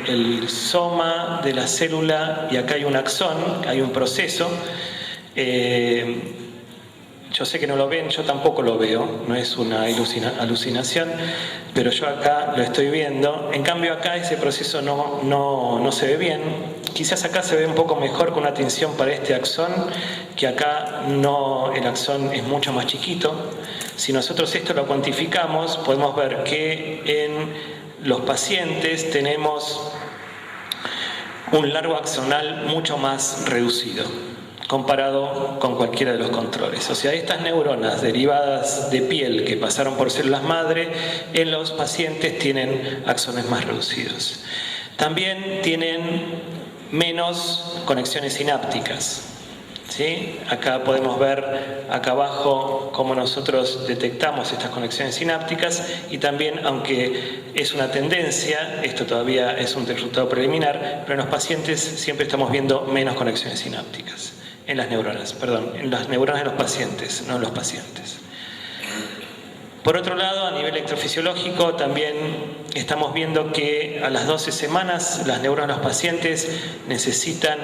el soma de la célula y acá hay un axón, hay un proceso. Yo sé que no lo ven, yo tampoco lo veo, no es una alucinación, pero yo acá lo estoy viendo. En cambio acá ese proceso no se ve bien. Quizás acá se ve un poco mejor con una atención para este axón, que acá el axón es mucho más chiquito. Si nosotros esto lo cuantificamos, podemos ver que en los pacientes tenemos un largo axonal mucho más reducido comparado con cualquiera de los controles. O sea, estas neuronas derivadas de piel que pasaron por células madre, en los pacientes tienen axones más reducidos. También tienen menos conexiones sinápticas. ¿Sí? Acá podemos ver acá abajo cómo nosotros detectamos estas conexiones sinápticas, y también, aunque es una tendencia, esto todavía es un resultado preliminar, pero en los pacientes siempre estamos viendo menos conexiones sinápticas. En las neuronas de los pacientes, no en los pacientes. Por otro lado, a nivel electrofisiológico, también estamos viendo que a las 12 semanas las neuronas de los pacientes necesitan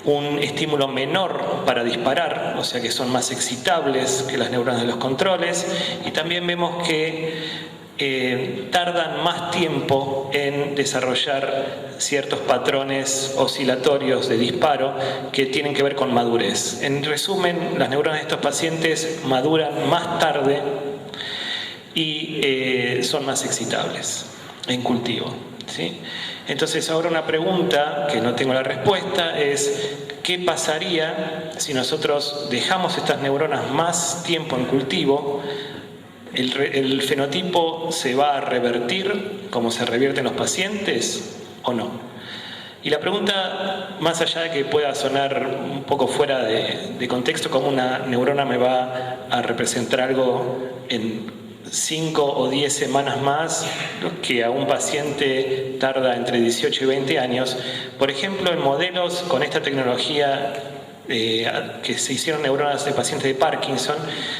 un estímulo menor para disparar, o sea que son más excitables que las neuronas de los controles, y también vemos que tardan más tiempo en desarrollar ciertos patrones oscilatorios de disparo que tienen que ver con madurez. En resumen, las neuronas de estos pacientes maduran más tarde y son más excitables en cultivo. ¿Sí? Entonces ahora una pregunta que no tengo la respuesta es: ¿qué pasaría si nosotros dejamos estas neuronas más tiempo en cultivo? ¿El fenotipo se va a revertir como se revierte en los pacientes o no? Y la pregunta, más allá de que pueda sonar un poco fuera de contexto, como una neurona me va a representar algo en 5 o 10 semanas más que a un paciente tarda entre 18 y 20 años. Por ejemplo, en modelos con esta tecnología que se hicieron neuronas de pacientes de Parkinson,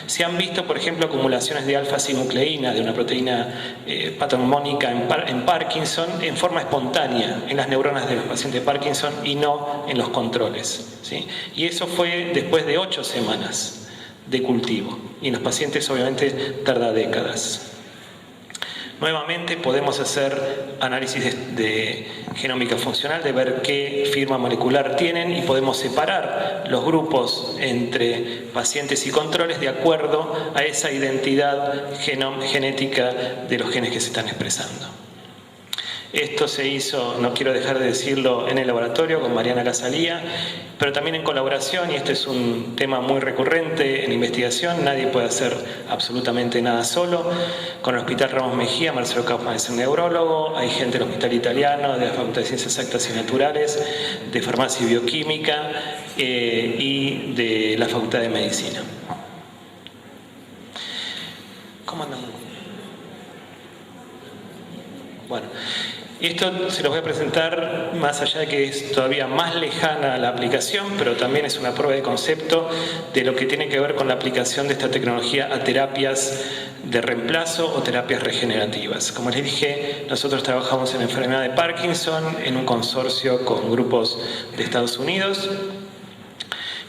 se han visto, por ejemplo, acumulaciones de alfa-sinucleína, de una proteína patognomónica en Parkinson, en forma espontánea en las neuronas de los pacientes de Parkinson y no en los controles, ¿sí? Y eso fue después de 8 semanas de cultivo. Y en los pacientes, obviamente, tarda décadas. Nuevamente podemos hacer análisis de genómica funcional, de ver qué firma molecular tienen y podemos separar los grupos entre pacientes y controles de acuerdo a esa identidad genética de los genes que se están expresando. Esto se hizo, no quiero dejar de decirlo, en el laboratorio con Mariana Casalía, pero también en colaboración, y este es un tema muy recurrente en investigación, nadie puede hacer absolutamente nada solo, con el Hospital Ramos Mejía. Marcelo Kaufman es un neurólogo, hay gente del Hospital Italiano, de la Facultad de Ciencias Exactas y Naturales, de Farmacia y Bioquímica y de la Facultad de Medicina. ¿Cómo andan? Bueno, esto se los voy a presentar más allá de que es todavía más lejana la aplicación, pero también es una prueba de concepto de lo que tiene que ver con la aplicación de esta tecnología a terapias de reemplazo o terapias regenerativas. Como les dije, nosotros trabajamos en la enfermedad de Parkinson en un consorcio con grupos de Estados Unidos,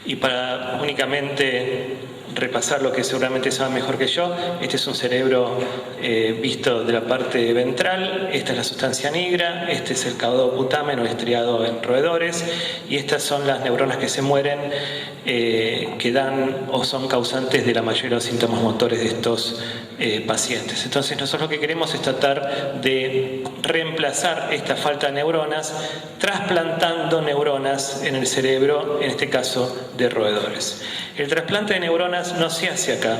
y para únicamente repasar lo que seguramente saben mejor que yo, este es un cerebro visto de la parte ventral, esta es la sustancia nigra, este es el caudoputamo estriado en roedores, y estas son las neuronas que se mueren, que dan o son causantes de la mayoría de los síntomas motores de estos pacientes. Entonces nosotros lo que queremos es tratar de reemplazar esta falta de neuronas trasplantando neuronas en el cerebro, en este caso de roedores. El trasplante de neuronas no se hace acá,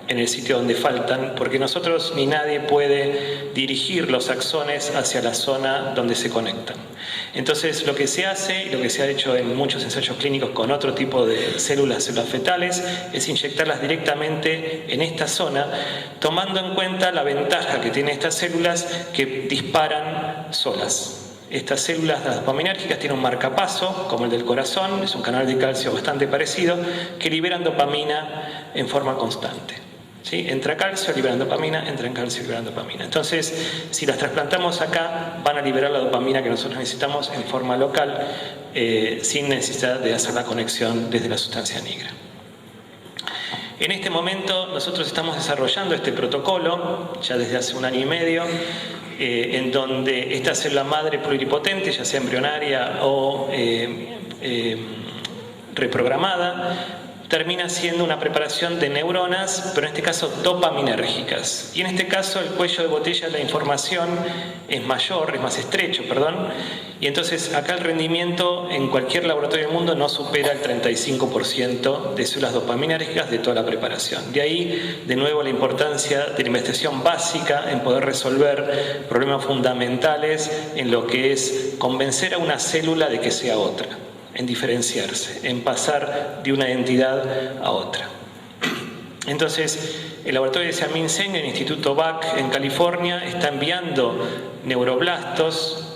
en el sitio donde faltan, porque nosotros ni nadie puede dirigir los axones hacia la zona donde se conectan. Entonces lo que se hace, y lo que se ha hecho en muchos ensayos clínicos con otro tipo de células fetales, es inyectarlas directamente en esta zona, tomando en cuenta la ventaja que tienen estas células que disparan solas. Estas células dopaminérgicas tienen un marcapaso, como el del corazón, es un canal de calcio bastante parecido, que liberan dopamina en forma constante. ¿Sí? Entra calcio, liberan dopamina, entra en calcio, liberan dopamina. Entonces, si las trasplantamos acá, van a liberar la dopamina que nosotros necesitamos en forma local, sin necesidad de hacer la conexión desde la sustancia negra. En este momento nosotros estamos desarrollando este protocolo, ya desde hace 1 año y medio, en donde esta célula madre pluripotente, ya sea embrionaria o reprogramada, termina siendo una preparación de neuronas, pero en este caso dopaminérgicas. Y en este caso el cuello de botella de la información es mayor, es más estrecho, y entonces acá el rendimiento en cualquier laboratorio del mundo no supera el 35% de células dopaminérgicas de toda la preparación. De ahí, de nuevo, la importancia de la investigación básica en poder resolver problemas fundamentales en lo que es convencer a una célula de que sea otra, en diferenciarse, en pasar de una entidad a otra. Entonces, el laboratorio de Xiamen Zheng, el Instituto Buck en California, está enviando neuroblastos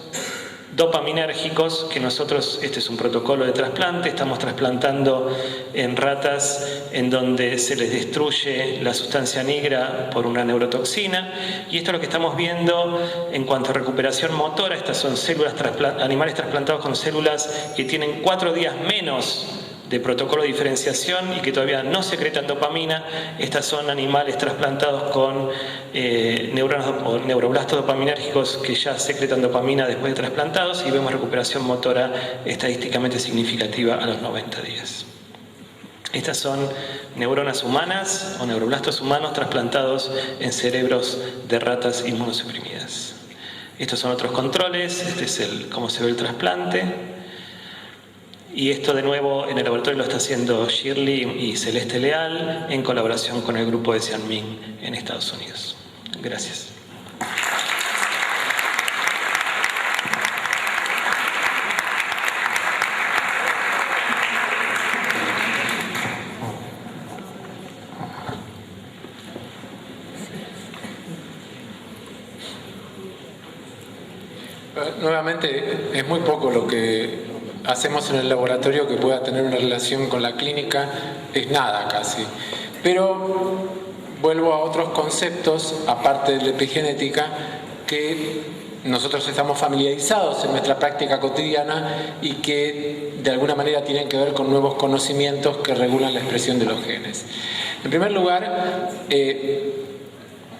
dopaminérgicos que nosotros, este es un protocolo de trasplante, estamos trasplantando en ratas en donde se les destruye la sustancia negra por una neurotoxina, y esto es lo que estamos viendo en cuanto a recuperación motora. Estas son células animales trasplantados con células que tienen 4 días menos de protocolo de diferenciación y que todavía no secretan dopamina. Estas son animales trasplantados con neuronas o neuroblastos dopaminérgicos que ya secretan dopamina después de trasplantados, y vemos recuperación motora estadísticamente significativa a los 90 días. Estas son neuronas humanas o neuroblastos humanos trasplantados en cerebros de ratas inmunosuprimidas. Estos son otros controles, este es cómo se ve el trasplante. Y esto de nuevo en el laboratorio lo está haciendo Shirley y Celeste Leal en colaboración con el grupo de Xiamen en Estados Unidos. Gracias. Nuevamente, es muy poco lo que hacemos en el laboratorio que pueda tener una relación con la clínica es nada casi. Pero vuelvo a otros conceptos, aparte de la epigenética, que nosotros estamos familiarizados en nuestra práctica cotidiana y que de alguna manera tienen que ver con nuevos conocimientos que regulan la expresión de los genes. En primer lugar,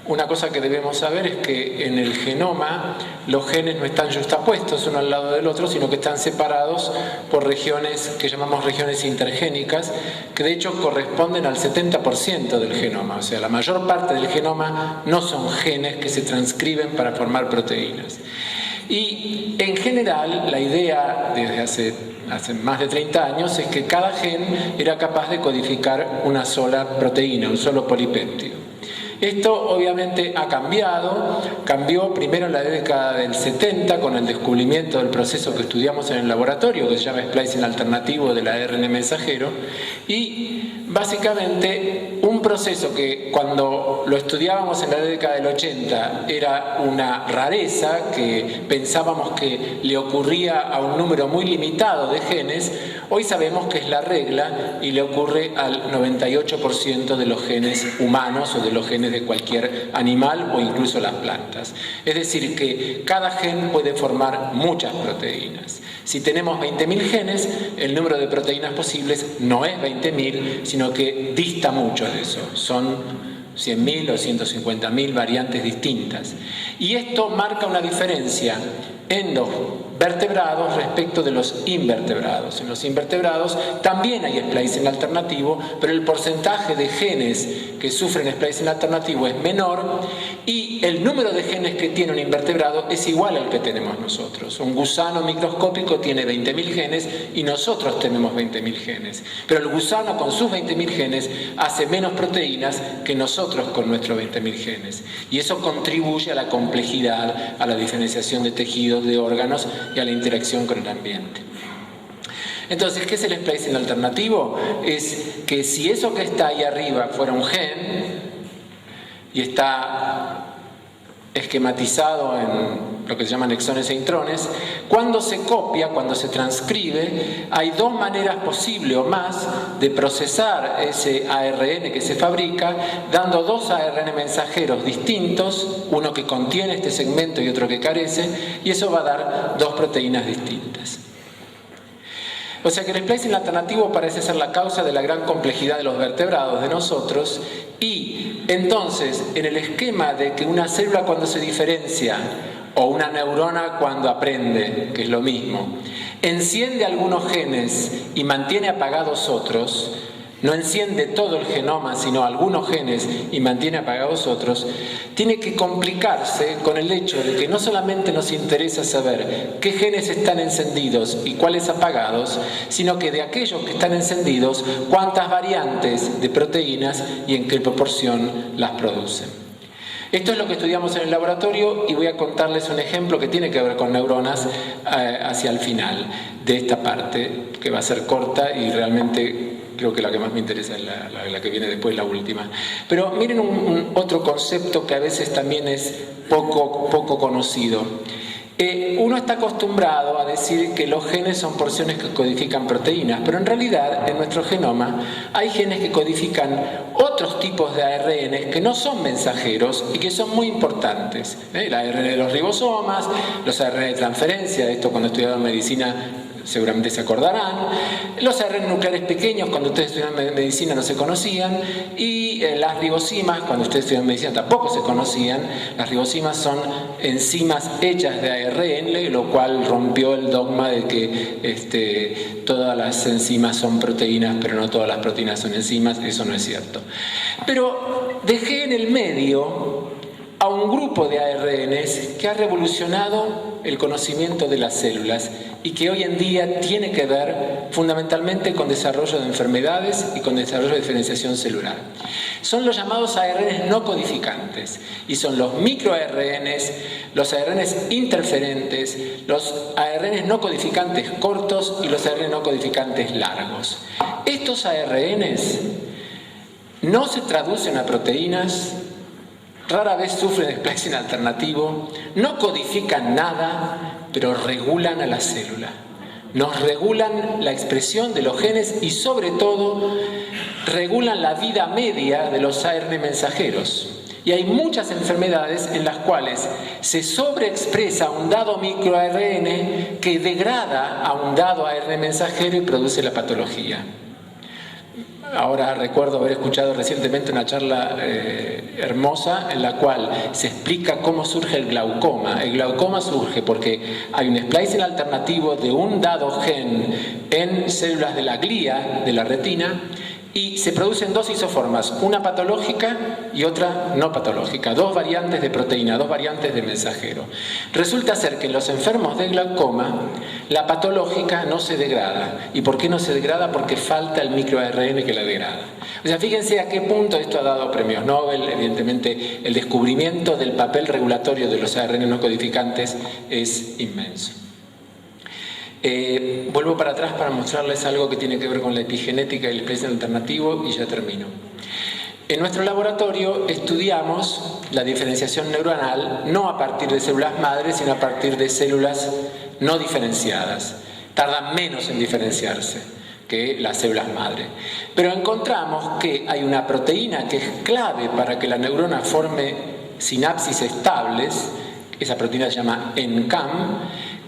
una cosa que debemos saber es que en el genoma los genes no están justapuestos uno al lado del otro, sino que están separados por regiones que llamamos regiones intergénicas, que de hecho corresponden al 70% del genoma. O sea, la mayor parte del genoma no son genes que se transcriben para formar proteínas. Y en general la idea desde hace más de 30 años es que cada gen era capaz de codificar una sola proteína, un solo polipéptido. Esto obviamente ha cambió primero en la década del 70 con el descubrimiento del proceso que estudiamos en el laboratorio, que se llama splicing alternativo del ARN mensajero, y básicamente un proceso que cuando lo estudiábamos en la década del 80 era una rareza que pensábamos que le ocurría a un número muy limitado de genes, hoy sabemos que es la regla y le ocurre al 98% de los genes humanos o de los genes de cualquier animal o incluso las plantas. Es decir, que cada gen puede formar muchas proteínas. Si tenemos 20.000 genes, el número de proteínas posibles no es 20.000, sino que dista mucho de eso. Son 100.000 o 150.000 variantes distintas. Y esto marca una diferencia en los vertebrados respecto de los invertebrados. En los invertebrados también hay splicing alternativo, pero el porcentaje de genes que sufren splicing alternativo es menor y el número de genes que tiene un invertebrado es igual al que tenemos nosotros. Un gusano microscópico tiene 20.000 genes y nosotros tenemos 20.000 genes. Pero el gusano con sus 20.000 genes hace menos proteínas que nosotros con nuestros 20.000 genes. Y eso contribuye a la complejidad, a la diferenciación de tejidos, de órganos y a la interacción con el ambiente. Entonces, ¿qué es el splicing alternativo? Es que si eso que está ahí arriba fuera un gen y está esquematizado en lo que se llaman exones e intrones, cuando se copia, cuando se transcribe, hay dos maneras posibles o más de procesar ese ARN que se fabrica, dando dos ARN mensajeros distintos, uno que contiene este segmento y otro que carece, y eso va a dar dos proteínas distintas. O sea que el splicing alternativo parece ser la causa de la gran complejidad de los vertebrados de nosotros y entonces en el esquema de que una célula cuando se diferencia o una neurona cuando aprende, que es lo mismo, enciende algunos genes y mantiene apagados otros, no enciende todo el genoma, sino algunos genes y mantiene apagados otros, tiene que complicarse con el hecho de que no solamente nos interesa saber qué genes están encendidos y cuáles apagados, sino que de aquellos que están encendidos, cuántas variantes de proteínas y en qué proporción las producen. Esto es lo que estudiamos en el laboratorio y voy a contarles un ejemplo que tiene que ver con neuronas hacia el final de esta parte, que va a ser corta y realmente creo que la que más me interesa es la que viene después, la última. Pero miren otro concepto que a veces también es poco conocido. Uno está acostumbrado a decir que los genes son porciones que codifican proteínas, pero en realidad en nuestro genoma hay genes que codifican otros tipos de ARN que no son mensajeros y que son muy importantes. El ARN de los ribosomas, los ARN de transferencia, esto cuando estudiaban medicina seguramente se acordarán, los ARN nucleares pequeños cuando ustedes estudiaban medicina no se conocían y las ribosimas cuando ustedes estudiaban medicina tampoco se conocían. Las ribosimas son enzimas hechas de ARN, lo cual rompió el dogma de que todas las enzimas son proteínas pero no todas las proteínas son enzimas. Eso no es cierto. Pero dejé en el medio a un grupo de ARNs que ha revolucionado el conocimiento de las células y que hoy en día tiene que ver fundamentalmente con desarrollo de enfermedades y con desarrollo de diferenciación celular. Son los llamados ARNs no codificantes y son los microARNs, los ARNs interferentes, los ARNs no codificantes cortos y los ARNs no codificantes largos. Estos ARNs no se traducen a proteínas, rara vez sufren splicing alternativo, no codifican nada, pero regulan a la célula. nos regulan la expresión de los genes y sobre todo regulan la vida media de los ARN mensajeros. Y hay muchas enfermedades en las cuales se sobreexpresa un dado microARN que degrada a un dado ARN mensajero y produce la patología. Ahora recuerdo haber escuchado recientemente una charla hermosa en la cual se explica cómo surge el glaucoma. El glaucoma surge porque hay un splicing alternativo de un dado gen en células de la glía, de la retina, y se producen dos isoformas, una patológica y otra no patológica, dos variantes de proteína, dos variantes de mensajero. Resulta ser que en los enfermos de glaucoma la patológica no se degrada. ¿Y por qué no se degrada? Porque falta el microARN que la degrada. O sea, fíjense a qué punto esto ha dado premios Nobel. Evidentemente el descubrimiento del papel regulatorio de los ARN no codificantes es inmenso. Vuelvo para atrás para mostrarles algo que tiene que ver con la epigenética y el splicing alternativo y ya termino. En nuestro laboratorio estudiamos la diferenciación neuronal no a partir de células madre, sino a partir de células no diferenciadas. Tardan menos en diferenciarse que las células madre. Pero encontramos que hay una proteína que es clave para que la neurona forme sinapsis estables, esa proteína se llama NCAM,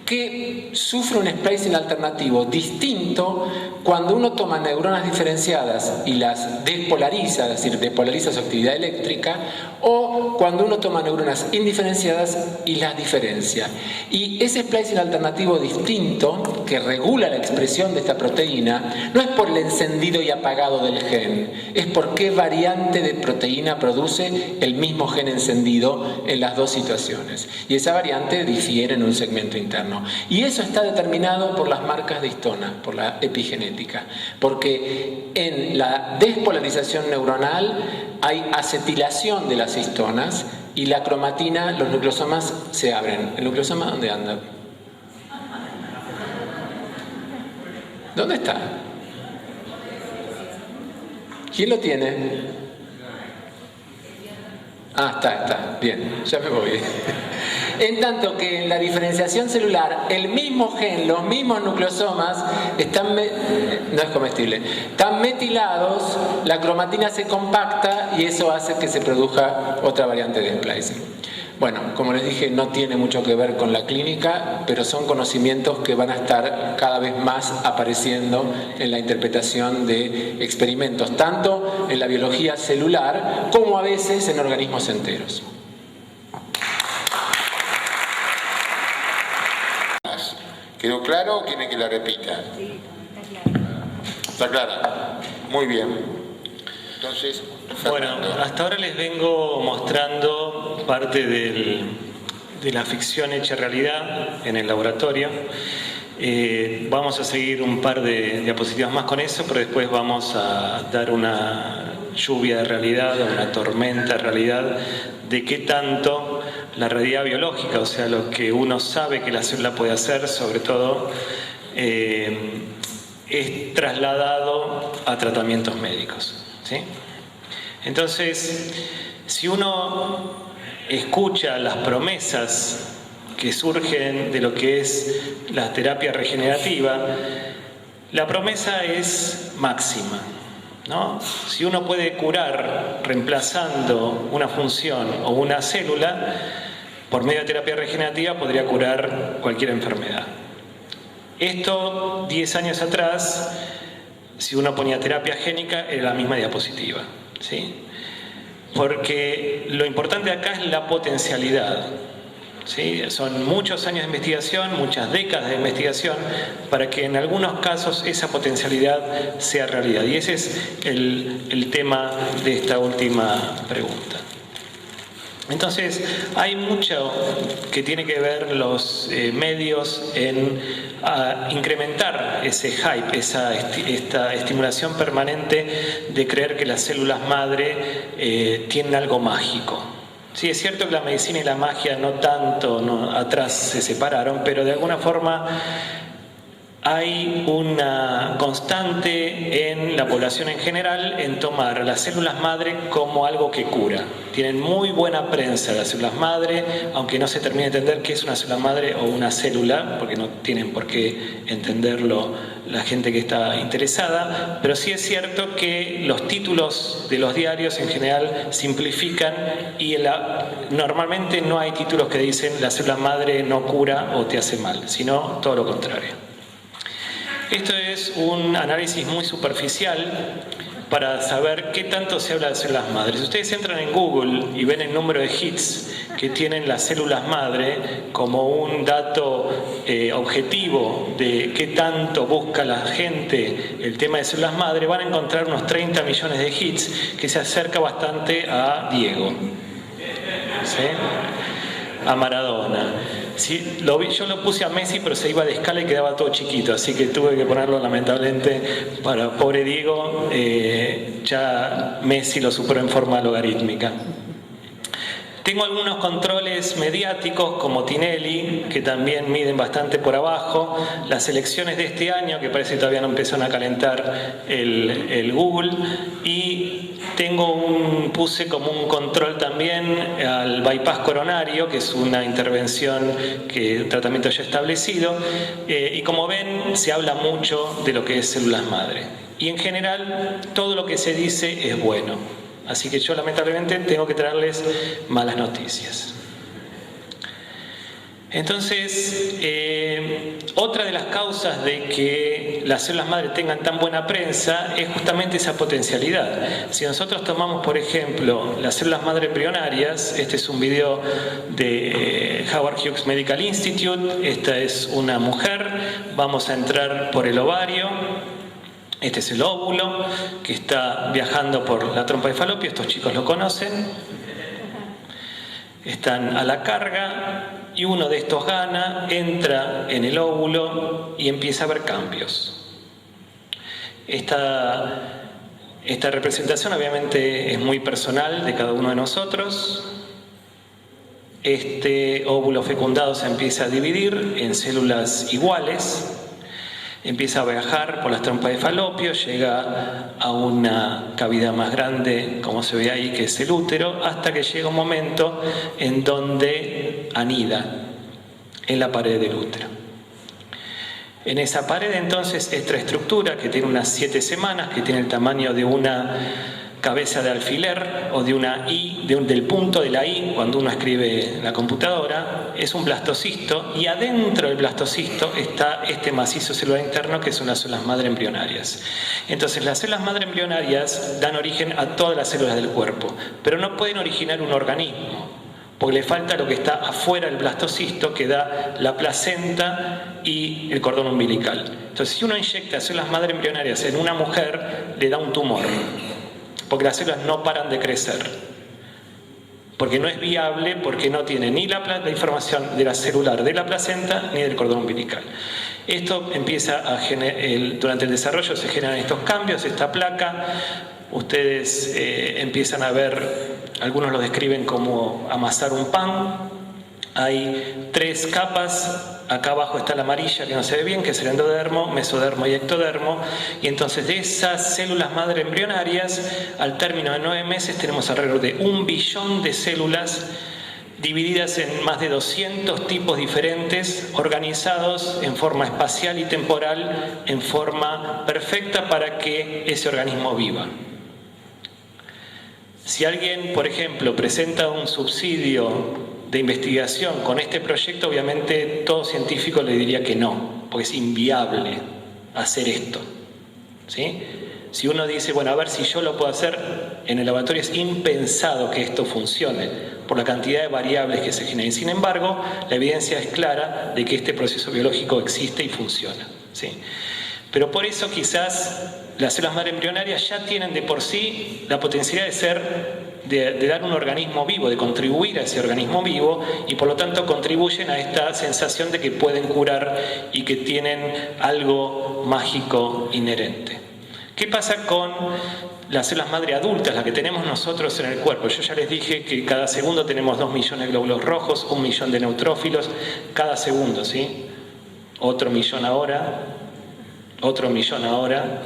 que sufre un splicing alternativo distinto cuando uno toma neuronas diferenciadas y las despolariza, es decir, despolariza su actividad eléctrica, o cuando uno toma neuronas indiferenciadas y las diferencia. Y ese splicing alternativo distinto, que regula la expresión de esta proteína, no es por el encendido y apagado del gen, es por qué variante de proteína produce el mismo gen encendido en las dos situaciones. Y esa variante difiere en un segmento interno. Y eso está determinado por las marcas de histona, por la epigenética, porque en la despolarización neuronal hay acetilación de las histonas y la cromatina, los nucleosomas se abren. ¿El nucleosoma dónde anda? ¿Dónde está? ¿Quién lo tiene? Ah, está, bien, ya me voy. En tanto que en la diferenciación celular, el mismo gen, los mismos nucleosomas están, no es comestible, están metilados, la cromatina se compacta y eso hace que se produzca otra variante de splicing. Bueno, como les dije, no tiene mucho que ver con la clínica, pero son conocimientos que van a estar cada vez más apareciendo en la interpretación de experimentos, tanto en la biología celular como a veces en organismos enteros. ¿Quedó claro o quiere que la repita? ¿Está clara? Muy bien. Entonces, Fernando. Bueno, hasta ahora les vengo mostrando parte de la ficción hecha realidad en el laboratorio. Vamos a seguir un par de diapositivas más con eso, pero después vamos a dar una lluvia de realidad, una tormenta de realidad de qué tanto la realidad biológica, o sea, lo que uno sabe que la célula puede hacer, sobre todo, es trasladado a tratamientos médicos, ¿sí? Entonces, si uno escucha las promesas que surgen de lo que es la terapia regenerativa, la promesa es máxima, ¿no? Si uno puede curar reemplazando una función o una célula, por medio de terapia regenerativa podría curar cualquier enfermedad. Esto, 10 años atrás, si uno ponía terapia génica, era la misma diapositiva, ¿sí? Porque lo importante acá es la potencialidad, ¿sí? Son muchos años de investigación, muchas décadas de investigación, para que en algunos casos esa potencialidad sea realidad. Y ese es el tema de esta última pregunta. Entonces, hay mucho que tiene que ver los medios en incrementar ese hype, esta estimulación permanente de creer que las células madre tienen algo mágico. Sí, es cierto que la medicina y la magia no tanto atrás se separaron, pero de alguna forma hay una constante en la población en general en tomar las células madre como algo que cura. Tienen muy buena prensa las células madre, aunque no se termine de entender qué es una célula madre o una célula, porque no tienen por qué entenderlo la gente que está interesada, pero sí es cierto que los títulos de los diarios en general simplifican y normalmente no hay títulos que dicen la célula madre no cura o te hace mal, sino todo lo contrario. Esto es un análisis muy superficial para saber qué tanto se habla de células madre. Si ustedes entran en Google y ven el número de hits que tienen las células madre como un dato objetivo de qué tanto busca la gente el tema de células madre, van a encontrar unos 30 millones de hits, que se acerca bastante a Diego, ¿sí? A Maradona. Sí, yo lo puse a Messi, pero se iba de escala y quedaba todo chiquito, así que tuve que ponerlo lamentablemente para pobre Diego. Ya Messi lo superó en forma logarítmica. Tengo algunos controles mediáticos como Tinelli, que también miden bastante por abajo. Las elecciones de este año, que parece que todavía no empezaron a calentar el Google. Y puse como un control también al bypass coronario, que es una intervención, un tratamiento ya establecido. Y como ven, se habla mucho de lo que es células madre. Y en general, todo lo que se dice es bueno. Así que yo lamentablemente tengo que traerles malas noticias. Entonces, otra de las causas de que las células madre tengan tan buena prensa es justamente esa potencialidad. Si nosotros tomamos, por ejemplo, las células madre embrionarias, este es un video de Howard Hughes Medical Institute, esta es una mujer, vamos a entrar por el ovario. Este es el óvulo que está viajando por la trompa de Falopio, estos chicos lo conocen. Están a la carga y uno de estos gana, entra en el óvulo y empieza a haber cambios. Esta representación obviamente es muy personal de cada uno de nosotros. Este óvulo fecundado se empieza a dividir en células iguales. Empieza a viajar por las trompas de Falopio, llega a una cavidad más grande, como se ve ahí, que es el útero, hasta que llega un momento en donde anida en la pared del útero. En esa pared entonces esta estructura, que tiene unas 7 semanas, que tiene el tamaño de una cabeza de alfiler o de una I, del punto de la I cuando uno escribe en la computadora, es un blastocisto, y adentro del blastocisto está este macizo celular interno que son las células madre embrionarias. Entonces las células madre embrionarias dan origen a todas las células del cuerpo, pero no pueden originar un organismo, porque le falta lo que está afuera del blastocisto, que da la placenta y el cordón umbilical. Entonces si uno inyecta células madre embrionarias en una mujer, le da un tumor, porque las células no paran de crecer, porque no es viable, porque no tiene ni la información de la celular de la placenta ni del cordón umbilical. Esto empieza durante el desarrollo se generan estos cambios, esta placa. Ustedes empiezan a ver, algunos lo describen como amasar un pan. Hay 3 capas. Acá abajo está la amarilla que no se ve bien, que es el endodermo, mesodermo y ectodermo. Y entonces de esas células madre embrionarias, al término de 9 meses tenemos alrededor de 1 billón de células divididas en más de 200 tipos diferentes, organizados en forma espacial y temporal, en forma perfecta para que ese organismo viva. Si alguien, por ejemplo, presenta un subsidio de investigación con este proyecto, obviamente todo científico le diría que no, porque es inviable hacer esto, ¿sí? Si uno dice, bueno, a ver si yo lo puedo hacer, en el laboratorio es impensado que esto funcione por la cantidad de variables que se generan. Sin embargo, la evidencia es clara de que este proceso biológico existe y funciona, ¿sí? Pero por eso quizás las células madre embrionarias ya tienen de por sí la potencialidad de dar un organismo vivo, de contribuir a ese organismo vivo, y por lo tanto contribuyen a esta sensación de que pueden curar y que tienen algo mágico inherente. ¿Qué pasa con las células madre adultas, las que tenemos nosotros en el cuerpo? Yo ya les dije que cada segundo tenemos 2 millones de glóbulos rojos, 1 millón de neutrófilos, cada segundo, ¿sí? Otro millón ahora. otro millón ahora,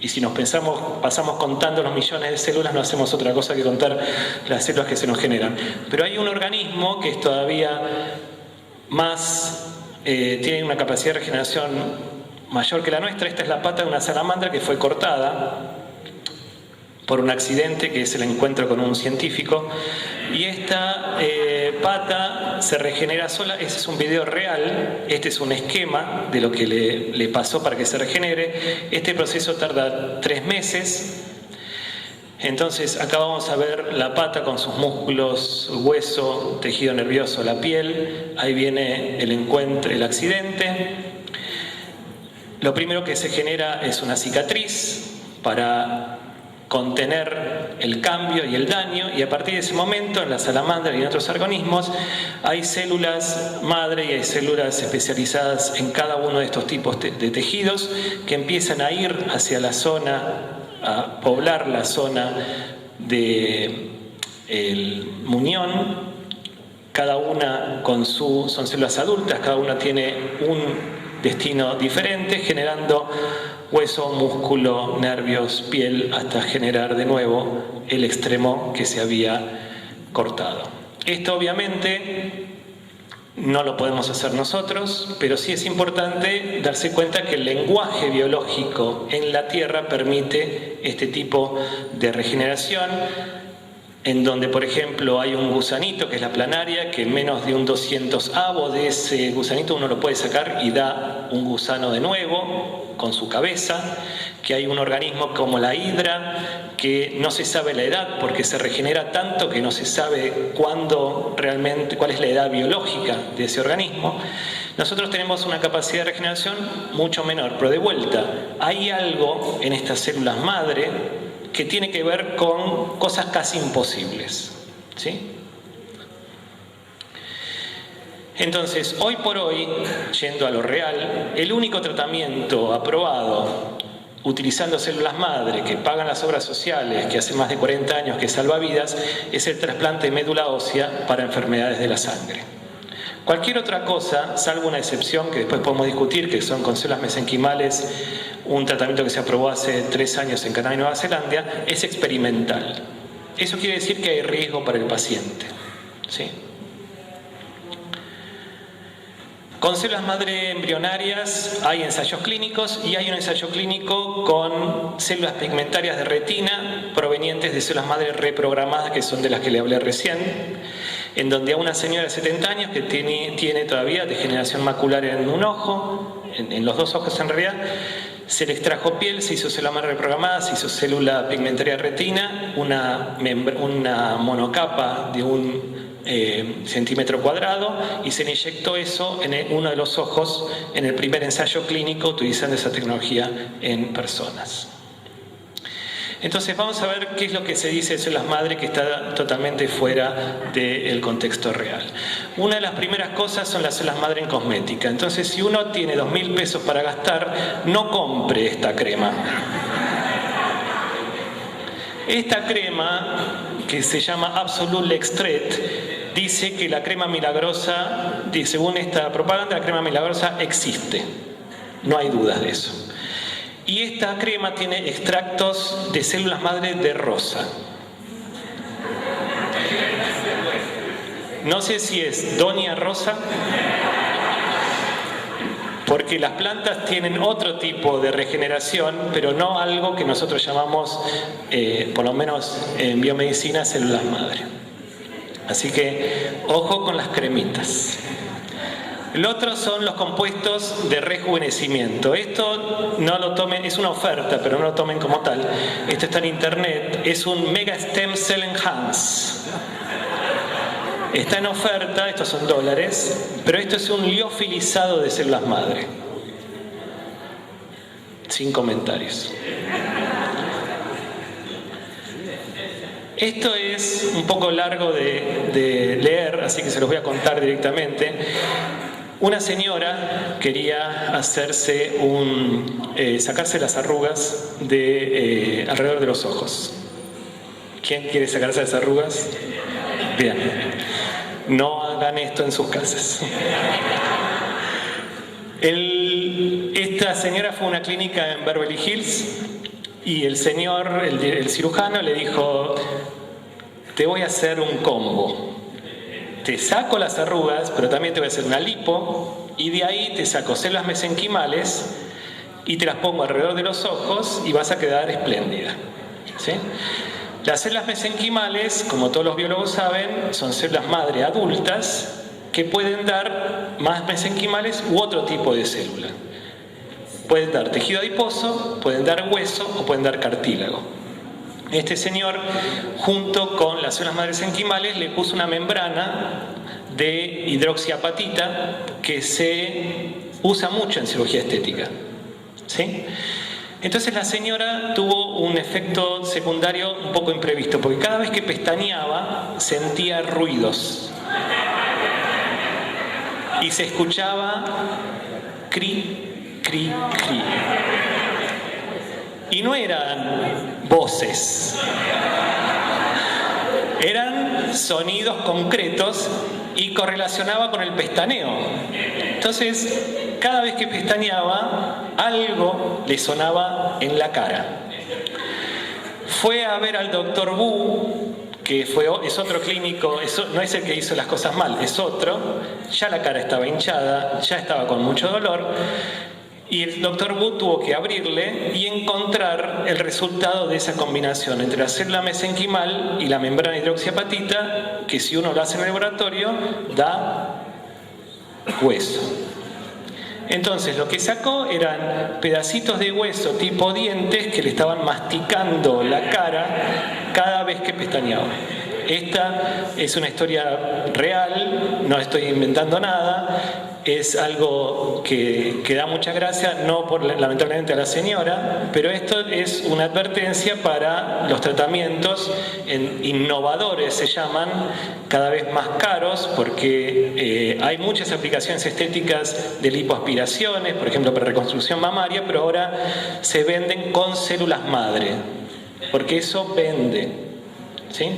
y si nos pasamos contando los millones de células, no hacemos otra cosa que contar las células que se nos generan. Pero hay un organismo que es todavía más, tiene una capacidad de regeneración mayor que la nuestra. Esta es la pata de una salamandra que fue cortada por un accidente, que es el encuentro con un científico, y esta pata se regenera sola. Este es un video real, este es un esquema de lo que le pasó para que se regenere. Este proceso tarda 3 meses. Entonces acá vamos a ver la pata con sus músculos, hueso, tejido nervioso, la piel. Ahí viene el encuentro, el accidente. Lo primero que se genera es una cicatriz para contener el cambio y el daño, y a partir de ese momento en la salamandra y en otros organismos hay células madre y hay células especializadas en cada uno de estos tipos de tejidos que empiezan a ir hacia la zona, a poblar la zona del muñón, cada una son células adultas, cada una tiene un destino diferente, generando hueso, músculo, nervios, piel, hasta generar de nuevo el extremo que se había cortado. Esto obviamente no lo podemos hacer nosotros, pero sí es importante darse cuenta que el lenguaje biológico en la Tierra permite este tipo de regeneración, en donde, por ejemplo, hay un gusanito, que es la planaria, que en menos de un 200avo de ese gusanito uno lo puede sacar y da un gusano de nuevo con su cabeza, que hay un organismo como la hidra, que no se sabe la edad porque se regenera tanto que no se sabe cuál es la edad biológica de ese organismo. Nosotros tenemos una capacidad de regeneración mucho menor, pero de vuelta, hay algo en estas células madre que tiene que ver con cosas casi imposibles, ¿sí? Entonces, hoy por hoy, yendo a lo real, el único tratamiento aprobado utilizando células madre que pagan las obras sociales, que hace más de 40 años que salva vidas, es el trasplante de médula ósea para enfermedades de la sangre. Cualquier otra cosa, salvo una excepción que después podemos discutir, que son con células mesenquimales, un tratamiento que se aprobó hace 3 años en Canadá y Nueva Zelanda, es experimental. Eso quiere decir que hay riesgo para el paciente, ¿sí? Con células madre embrionarias hay ensayos clínicos, y hay un ensayo clínico con células pigmentarias de retina provenientes de células madre reprogramadas, que son de las que le hablé recién, en donde a una señora de 70 años que tiene todavía degeneración macular en un ojo, en los 2 ojos en realidad, se le extrajo piel, se hizo célula madre reprogramada, se hizo célula pigmentaria de retina, una monocapa de 1 centímetro cuadrado, y se le inyectó eso en uno de los ojos en el primer ensayo clínico utilizando esa tecnología en personas. Entonces vamos a ver qué es lo que se dice de células madre que está totalmente fuera del contexto real. Una de las primeras cosas son las células madre en cosmética. Entonces, si uno tiene 2.000 pesos para gastar, no compre esta crema. Esta crema, que se llama Absolute L'extrait, dice que la crema milagrosa, según esta propaganda, la crema milagrosa existe. No hay dudas de eso. Y esta crema tiene extractos de células madre de rosa. No sé si es Doña Rosa, porque las plantas tienen otro tipo de regeneración, pero no algo que nosotros llamamos, por lo menos en biomedicina, células madre. Así que, ojo con las cremitas. El otro son los compuestos de rejuvenecimiento. Esto no lo tomen, es una oferta, pero no lo tomen como tal. Esto está en internet, es un Mega Stem Cell Enhance. Está en oferta, estos son $, pero esto es un liofilizado de células madre. Sin comentarios. Esto es un poco largo de leer, así que se los voy a contar directamente. Una señora quería hacerse sacarse las arrugas alrededor de los ojos. ¿Quién quiere sacarse las arrugas? Bien. No hagan esto en sus casas. Esta señora fue a una clínica en Beverly Hills y el señor, el cirujano, le dijo: te voy a hacer un combo. Te saco las arrugas, pero también te voy a hacer una lipo, y de ahí te saco células mesenquimales y te las pongo alrededor de los ojos y vas a quedar espléndida. ¿Sí? Las células mesenquimales, como todos los biólogos saben, son células madre adultas que pueden dar más mesenquimales u otro tipo de célula. Pueden dar tejido adiposo, pueden dar hueso o pueden dar cartílago. Este señor, junto con las células madre mesenquimales, le puso una membrana de hidroxiapatita que se usa mucho en cirugía estética. ¿Sí? Entonces la señora tuvo un efecto secundario un poco imprevisto, porque cada vez que pestañeaba sentía ruidos y se escuchaba cri, cri, cri. Y no eran voces, eran sonidos concretos y correlacionaba con el pestaneo. Entonces, cada vez que pestañeaba, algo le sonaba en la cara. Fue a ver al doctor Wu, que es otro clínico, no es el que hizo las cosas mal, es otro. Ya la cara estaba hinchada, ya estaba con mucho dolor. Y el doctor Wu tuvo que abrirle y encontrar el resultado de esa combinación entre la célula mesenquimal y la membrana hidroxiapatita, que si uno lo hace en el laboratorio, da hueso. Entonces lo que sacó eran pedacitos de hueso tipo dientes que le estaban masticando la cara cada vez que pestañeaba. Esta es una historia real, no estoy inventando nada, es algo que da mucha gracia, no lamentablemente a la señora, pero esto es una advertencia para los tratamientos innovadores, se llaman, cada vez más caros, porque hay muchas aplicaciones estéticas de lipoaspiraciones, por ejemplo para reconstrucción mamaria, pero ahora se venden con células madre, porque eso vende, ¿sí?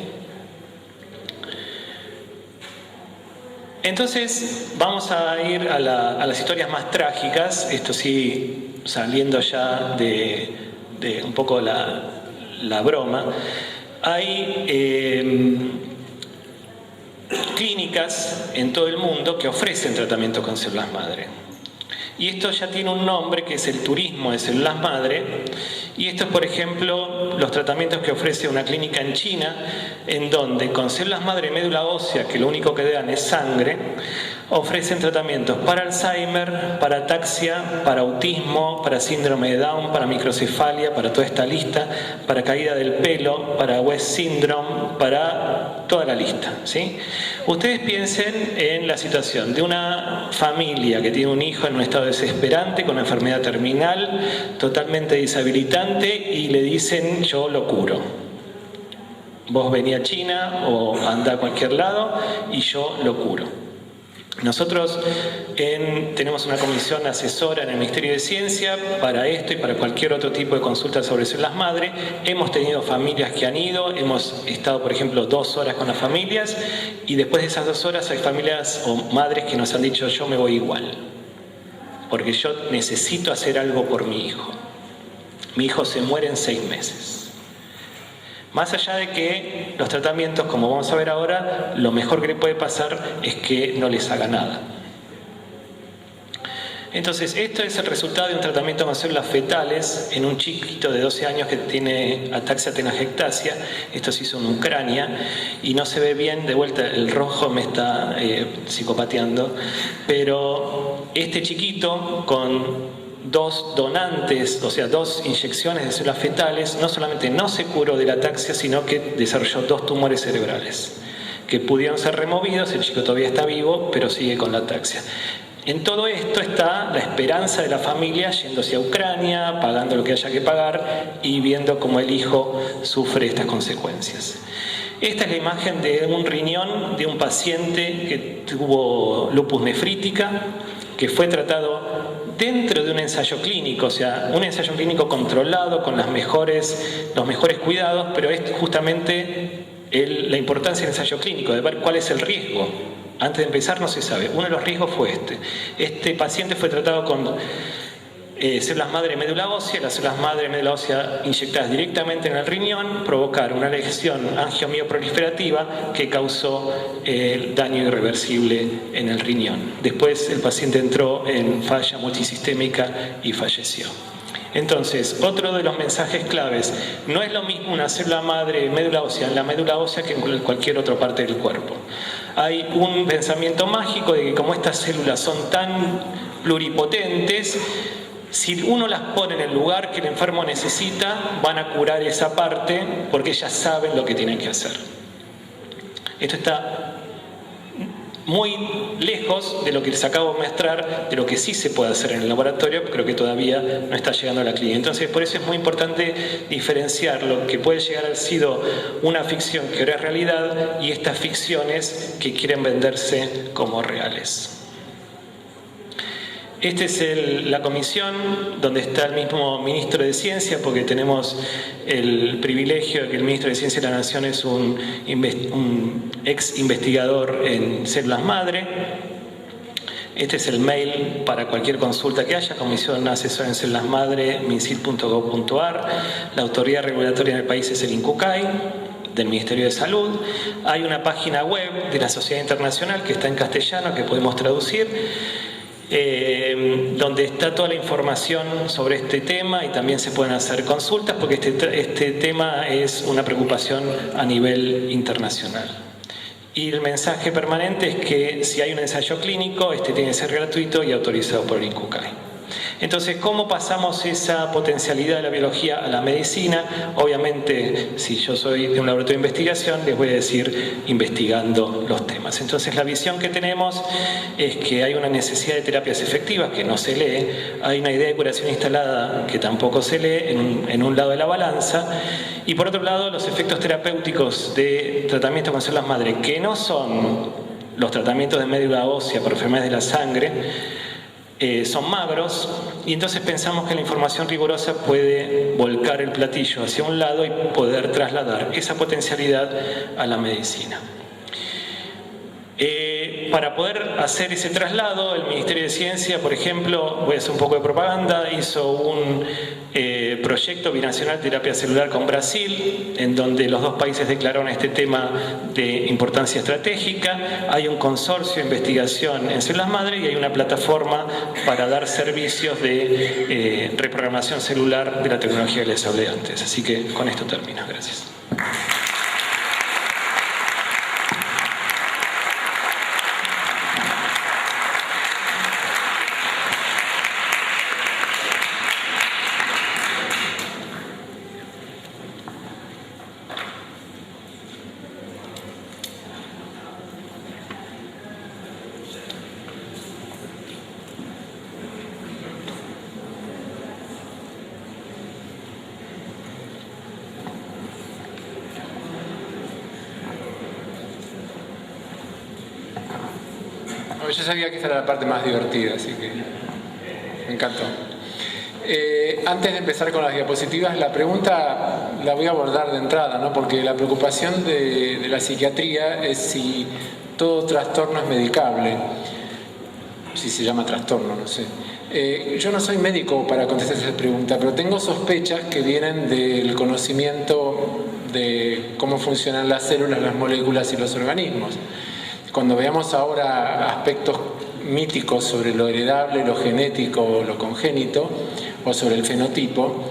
Entonces vamos a ir a las historias más trágicas, esto sí, saliendo ya de un poco la broma. Hay clínicas en todo el mundo que ofrecen tratamiento con células madre. Y esto ya tiene un nombre que es el turismo de células madre. Y esto es, por ejemplo, los tratamientos que ofrece una clínica en China, en donde con células madre médula ósea, que lo único que dan es sangre, ofrecen tratamientos para Alzheimer, para ataxia, para autismo, para síndrome de Down, para microcefalia, para toda esta lista, para caída del pelo, para West Syndrome, para toda la lista, ¿sí? Ustedes piensen en la situación de una familia que tiene un hijo en un estado desesperante, con una enfermedad terminal, totalmente deshabilitante, y le dicen: yo lo curo. Vos vení a China o andá a cualquier lado y yo lo curo. Nosotros tenemos una comisión asesora en el Ministerio de Ciencia para esto y para cualquier otro tipo de consulta sobre células madre. Hemos tenido familias que han ido, hemos estado, por ejemplo, 2 horas con las familias, y después de esas 2 horas hay familias o madres que nos han dicho: yo me voy igual, porque yo necesito hacer algo por mi hijo. Mi hijo se muere en 6 meses. Más allá de que los tratamientos, como vamos a ver ahora, lo mejor que le puede pasar es que no les haga nada. Entonces, esto es el resultado de un tratamiento con células fetales en un chiquito de 12 años que tiene ataxia telangiectasia. Esto se hizo en Ucrania y no se ve bien, de vuelta el rojo me está psicopateando, pero este chiquito con 2 donantes, o sea, 2 inyecciones de células fetales, no solamente no se curó de la ataxia, sino que desarrolló 2 tumores cerebrales que pudieron ser removidos. El chico todavía está vivo, pero sigue con la ataxia. En todo esto está la esperanza de la familia yéndose a Ucrania, pagando lo que haya que pagar y viendo cómo el hijo sufre estas consecuencias. Esta es la imagen de un riñón de un paciente que tuvo lupus nefrítica, que fue tratado dentro de un ensayo clínico, o sea, un ensayo clínico controlado con los mejores cuidados, pero es justamente la importancia del ensayo clínico, de ver cuál es el riesgo. Antes de empezar no se sabe. Uno de los riesgos fue este. Este paciente fue tratado con células madre de médula ósea, las células madre de médula ósea inyectadas directamente en el riñón provocaron una lesión angiomiograferativa que causó daño irreversible en el riñón. Después el paciente entró en falla multisistémica y falleció. Entonces, otro de los mensajes claves, no es lo mismo una célula madre de médula ósea en la médula ósea que en cualquier otra parte del cuerpo. Hay un pensamiento mágico de que como estas células son tan pluripotentes, si uno las pone en el lugar que el enfermo necesita, van a curar esa parte porque ellas saben lo que tienen que hacer. Esto está muy lejos de lo que les acabo de mostrar, de lo que sí se puede hacer en el laboratorio, pero que todavía no está llegando a la clínica. Entonces, por eso es muy importante diferenciar lo que puede llegar a haber sido una ficción que ahora es realidad y estas ficciones que quieren venderse como reales. Esta es la comisión donde está el mismo ministro de Ciencia, porque tenemos el privilegio de que el ministro de Ciencia de la Nación es un ex investigador en células madre. Este es el mail para cualquier consulta que haya, Comisión Asesora en Células Madre, minsil.gov.ar. La autoridad regulatoria en el país es el INCUCAI, del Ministerio de Salud. Hay una página web de la Sociedad Internacional que está en castellano, que podemos traducir, donde está toda la información sobre este tema y también se pueden hacer consultas porque este tema es una preocupación a nivel internacional. Y el mensaje permanente es que si hay un ensayo clínico, este tiene que ser gratuito y autorizado por el INCUCAI. Entonces, ¿cómo pasamos esa potencialidad de la biología a la medicina? Obviamente, si yo soy de un laboratorio de investigación, les voy a decir investigando los temas. Entonces, la visión que tenemos es que hay una necesidad de terapias efectivas que no se lee, hay una idea de curación instalada que tampoco se lee en un lado de la balanza, y por otro lado, los efectos terapéuticos de tratamientos con células madre, que no son los tratamientos de médula ósea por enfermedades de la sangre, son magros, y entonces pensamos que la información rigurosa puede volcar el platillo hacia un lado y poder trasladar esa potencialidad a la medicina. Para poder hacer ese traslado, el Ministerio de Ciencia, por ejemplo, voy a hacer un poco de propaganda, hizo un proyecto binacional de terapia celular con Brasil, en donde los dos países declararon este tema de importancia estratégica. Hay un consorcio de investigación en células madre y hay una plataforma para dar servicios de reprogramación celular de la tecnología que les hablé antes. Así que con esto termino. Gracias. Yo sabía que esta era la parte más divertida, así que me encantó. Antes de empezar con las diapositivas, la pregunta la voy a abordar de entrada, ¿no? Porque la preocupación de la psiquiatría es si todo trastorno es medicable, si se llama trastorno, no sé. Yo no soy médico para contestar esa pregunta, pero tengo sospechas que vienen del conocimiento de cómo funcionan las células, las moléculas y los organismos. Cuando veamos ahora aspectos míticos sobre lo heredable, lo genético o lo congénito, o sobre el fenotipo,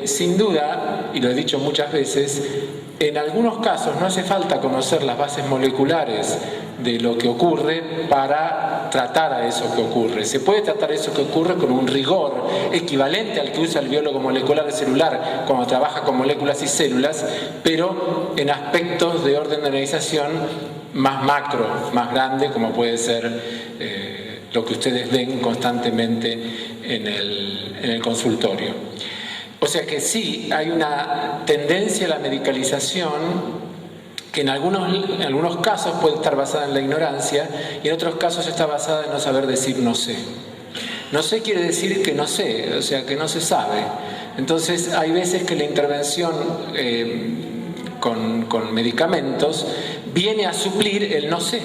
sin duda, y lo he dicho muchas veces, en algunos casos no hace falta conocer las bases moleculares de lo que ocurre para tratar a eso que ocurre. Se puede tratar eso que ocurre con un rigor equivalente al que usa el biólogo molecular celular cuando trabaja con moléculas y células, pero en aspectos de orden de organización más macro, más grande, como puede ser lo que ustedes ven constantemente en el consultorio. O sea que sí, hay una tendencia a la medicalización que en algunos casos puede estar basada en la ignorancia y en otros casos está basada en no saber decir no sé. No sé quiere decir que no sé, o sea que no se sabe. Entonces hay veces que la intervención con medicamentos viene a suplir el no sé.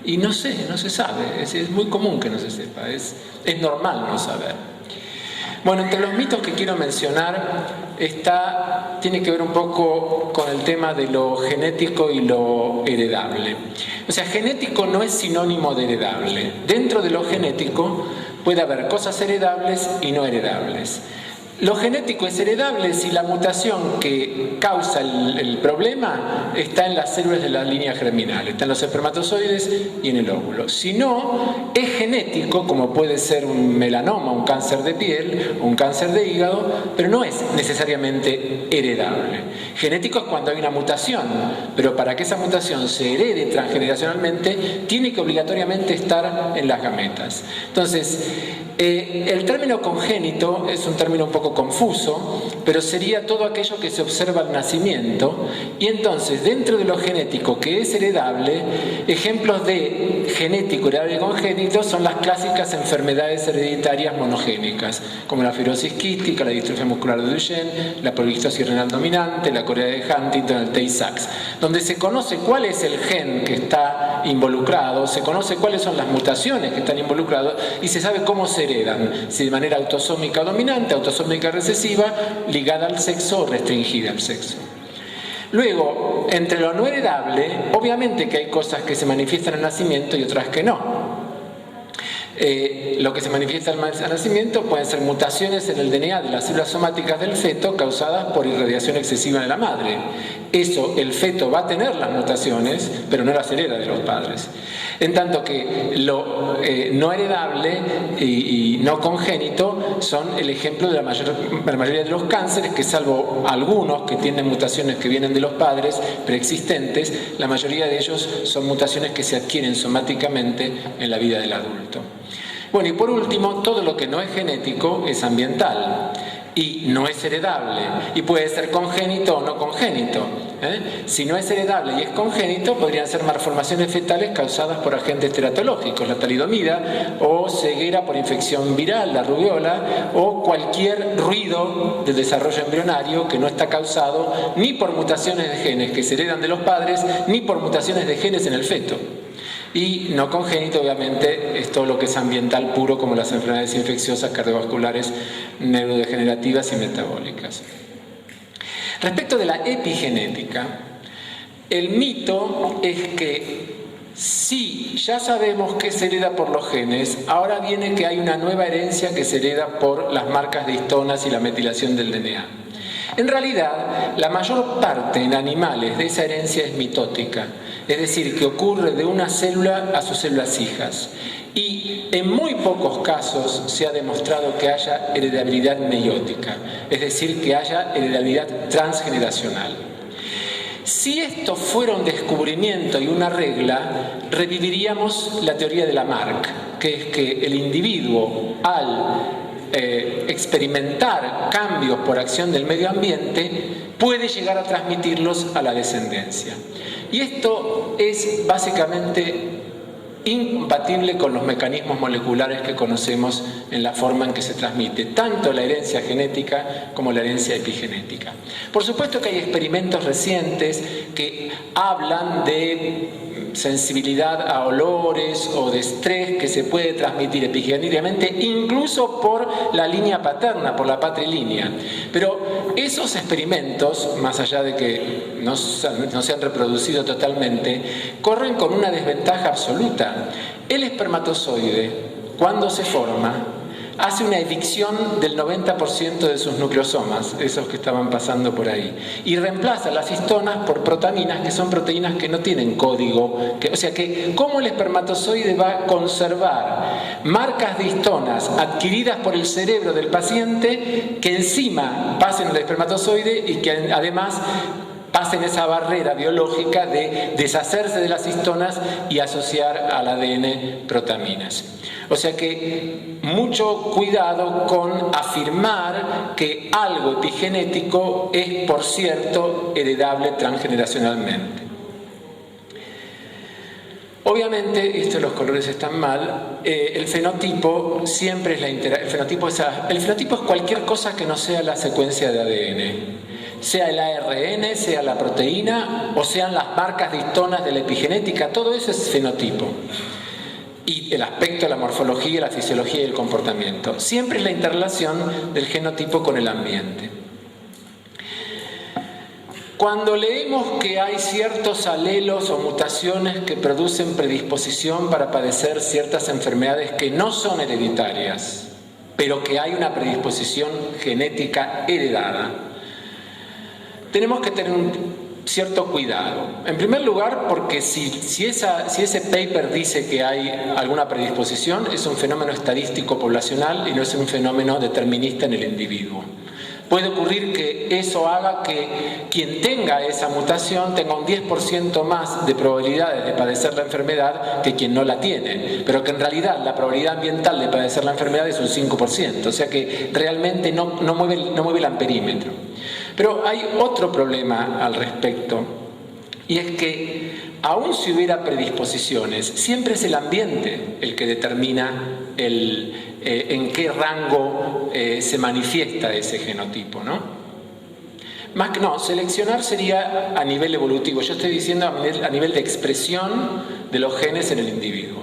Y no sé, no se sabe. Es muy común que no se sepa, es normal no saber. Bueno, entre los mitos que quiero mencionar tiene que ver un poco con el tema de lo genético y lo heredable. O sea, genético no es sinónimo de heredable. Dentro de lo genético puede haber cosas heredables y no heredables. Lo genético es heredable si la mutación que causa el problema está en las células de la línea germinal, está en los espermatozoides y en el óvulo. Si no, es genético, como puede ser un melanoma, un cáncer de piel o un cáncer de hígado, pero no es necesariamente heredable. Genético es cuando hay una mutación, pero para que esa mutación se herede transgeneracionalmente, tiene que obligatoriamente estar en las gametas. Entonces, el término congénito es un término un poco confuso, pero sería todo aquello que se observa al nacimiento, y entonces dentro de lo genético que es heredable, ejemplos de genético, heredable y congénito son las clásicas enfermedades hereditarias monogénicas, como la fibrosis quística, la distrofia muscular de Duchenne, la poliquistosis renal dominante, la corea de Huntington, el Tay-Sachs, donde se conoce cuál es el gen que está involucrado, se conoce cuáles son las mutaciones que están involucradas y se sabe cómo se heredan, si de manera autosómica dominante, autosómica recesiva, ligada al sexo o restringida al sexo. Luego, entre lo no heredable, obviamente que hay cosas que se manifiestan al nacimiento y otras que no. Lo que se manifiesta al nacimiento pueden ser mutaciones en el DNA de las células somáticas del feto causadas por irradiación excesiva de la madre. Eso, el feto va a tener las mutaciones, pero no las hereda de los padres. En tanto que lo no heredable y no congénito son el ejemplo de la mayoría de los cánceres, que salvo algunos que tienen mutaciones que vienen de los padres preexistentes, la mayoría de ellos son mutaciones que se adquieren somáticamente en la vida del adulto. Bueno, y por último, todo lo que no es genético es ambiental y no es heredable, y puede ser congénito o no congénito. Si no es heredable y es congénito, podrían ser malformaciones fetales causadas por agentes teratológicos, la talidomida, o ceguera por infección viral, la rubiola, o cualquier ruido de desarrollo embrionario que no está causado ni por mutaciones de genes que se heredan de los padres, ni por mutaciones de genes en el feto. Y no congénito, obviamente, es todo lo que es ambiental puro, como las enfermedades infecciosas, cardiovasculares, neurodegenerativas y metabólicas. Respecto de la epigenética, el mito es que si ya sabemos que se hereda por los genes, ahora viene que hay una nueva herencia que se hereda por las marcas de histonas y la metilación del DNA. En realidad, la mayor parte en animales de esa herencia es mitótica, es decir, que ocurre de una célula a sus células hijas. Y en muy pocos casos se ha demostrado que haya heredabilidad meiótica, es decir, que haya heredabilidad transgeneracional. Si esto fuera un descubrimiento y una regla, reviviríamos la teoría de Lamarck, que es que el individuo, al experimentar cambios por acción del medio ambiente, puede llegar a transmitirlos a la descendencia. Y esto es básicamente incompatible con los mecanismos moleculares que conocemos en la forma en que se transmite tanto la herencia genética como la herencia epigenética. Por supuesto que hay experimentos recientes que hablan de sensibilidad a olores o de estrés que se puede transmitir epigenéticamente, incluso por la línea paterna, por la patrilínea. Pero esos experimentos, más allá de que no se han reproducido totalmente, corren con una desventaja absoluta. El espermatozoide, cuando se forma, hace una evicción del 90% de sus nucleosomas, esos que estaban pasando por ahí, y reemplaza las histonas por protaminas, que son proteínas que no tienen código. O sea que, ¿cómo el espermatozoide va a conservar marcas de histonas adquiridas por el cerebro del paciente que encima pasen al espermatozoide y que además pasen esa barrera biológica de deshacerse de las histonas y asociar al ADN protaminas? O sea que mucho cuidado con afirmar que algo epigenético es, por cierto, heredable transgeneracionalmente. Obviamente, los colores están mal, el fenotipo siempre es el fenotipo es cualquier cosa que no sea la secuencia de ADN. Sea el ARN, sea la proteína o sean las marcas de histonas de la epigenética, todo eso es fenotipo. y el aspecto de la morfología, la fisiología y el comportamiento. Siempre es la interrelación del genotipo con el ambiente. Cuando leemos que hay ciertos alelos o mutaciones que producen predisposición para padecer ciertas enfermedades que no son hereditarias, pero que hay una predisposición genética heredada, tenemos que tener un cierto cuidado. En primer lugar, porque si ese paper dice que hay alguna predisposición, es un fenómeno estadístico poblacional y no es un fenómeno determinista en el individuo. Puede ocurrir que eso haga que quien tenga esa mutación tenga un 10% más de probabilidades de padecer la enfermedad que quien no la tiene, pero que en realidad la probabilidad ambiental de padecer la enfermedad es un 5%, o sea que realmente no mueve el amperímetro. Pero hay otro problema al respecto, y es que aun si hubiera predisposiciones, siempre es el ambiente el que determina en qué rango se manifiesta ese genotipo, ¿no? Más que no, seleccionar sería a nivel evolutivo. Yo estoy diciendo a nivel de expresión de los genes en el individuo.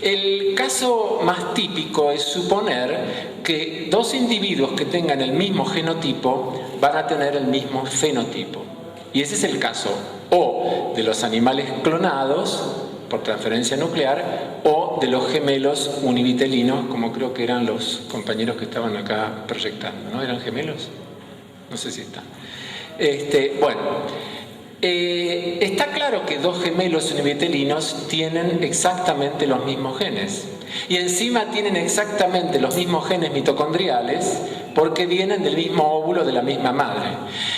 El caso más típico es suponer que dos individuos que tengan el mismo genotipo van a tener el mismo fenotipo. Y ese es el caso o de los animales clonados por transferencia nuclear o de los gemelos univitelinos, como creo que eran los compañeros que estaban acá proyectando, ¿no? ¿Eran gemelos? No sé si están. Está claro que dos gemelos univitelinos tienen exactamente los mismos genes y encima tienen exactamente los mismos genes mitocondriales porque vienen del mismo óvulo de la misma madre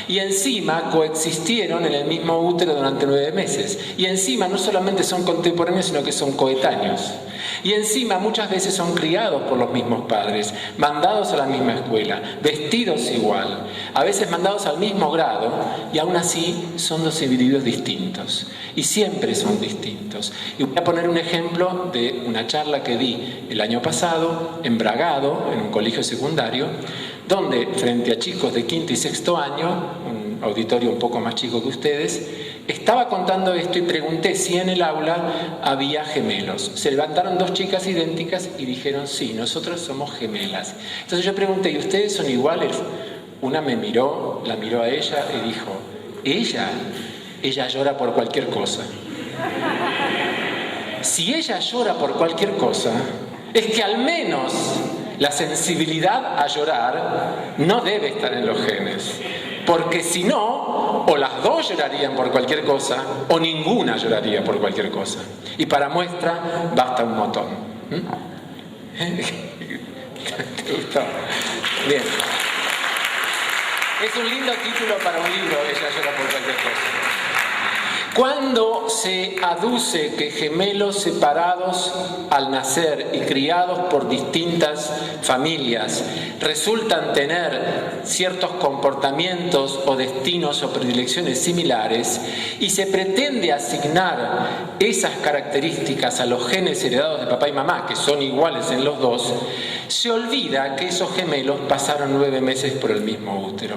y encima coexistieron en el mismo útero durante 9 meses y encima no solamente son contemporáneos sino que son coetáneos y encima muchas veces son criados por los mismos padres, mandados a la misma escuela, vestidos igual, a veces mandados al mismo grado y aún así son dos individuos distintos y siempre son distintos. Y voy a poner un ejemplo de una charla que di el año pasado en Bragado, en un colegio secundario, donde frente a chicos de quinto y sexto año, un auditorio un poco más chico que ustedes, estaba contando esto y pregunté si en el aula había gemelos. Se levantaron 2 chicas idénticas y dijeron sí, nosotros somos gemelas. Entonces yo pregunté, ¿y ustedes son iguales? Una me miró, la miró a ella y dijo, ella llora por cualquier cosa. Si ella llora por cualquier cosa, es que al menos la sensibilidad a llorar no debe estar en los genes. Porque si no, o las dos llorarían por cualquier cosa, o ninguna lloraría por cualquier cosa. Y para muestra, basta un montón. ¿Te gustó? Bien. Es un lindo título para un libro, ella llora por cualquier cosa. Cuando se aduce que gemelos separados al nacer y criados por distintas familias resultan tener ciertos comportamientos o destinos o predilecciones similares y se pretende asignar esas características a los genes heredados de papá y mamá, que son iguales en los dos, se olvida que esos gemelos pasaron 9 meses por el mismo útero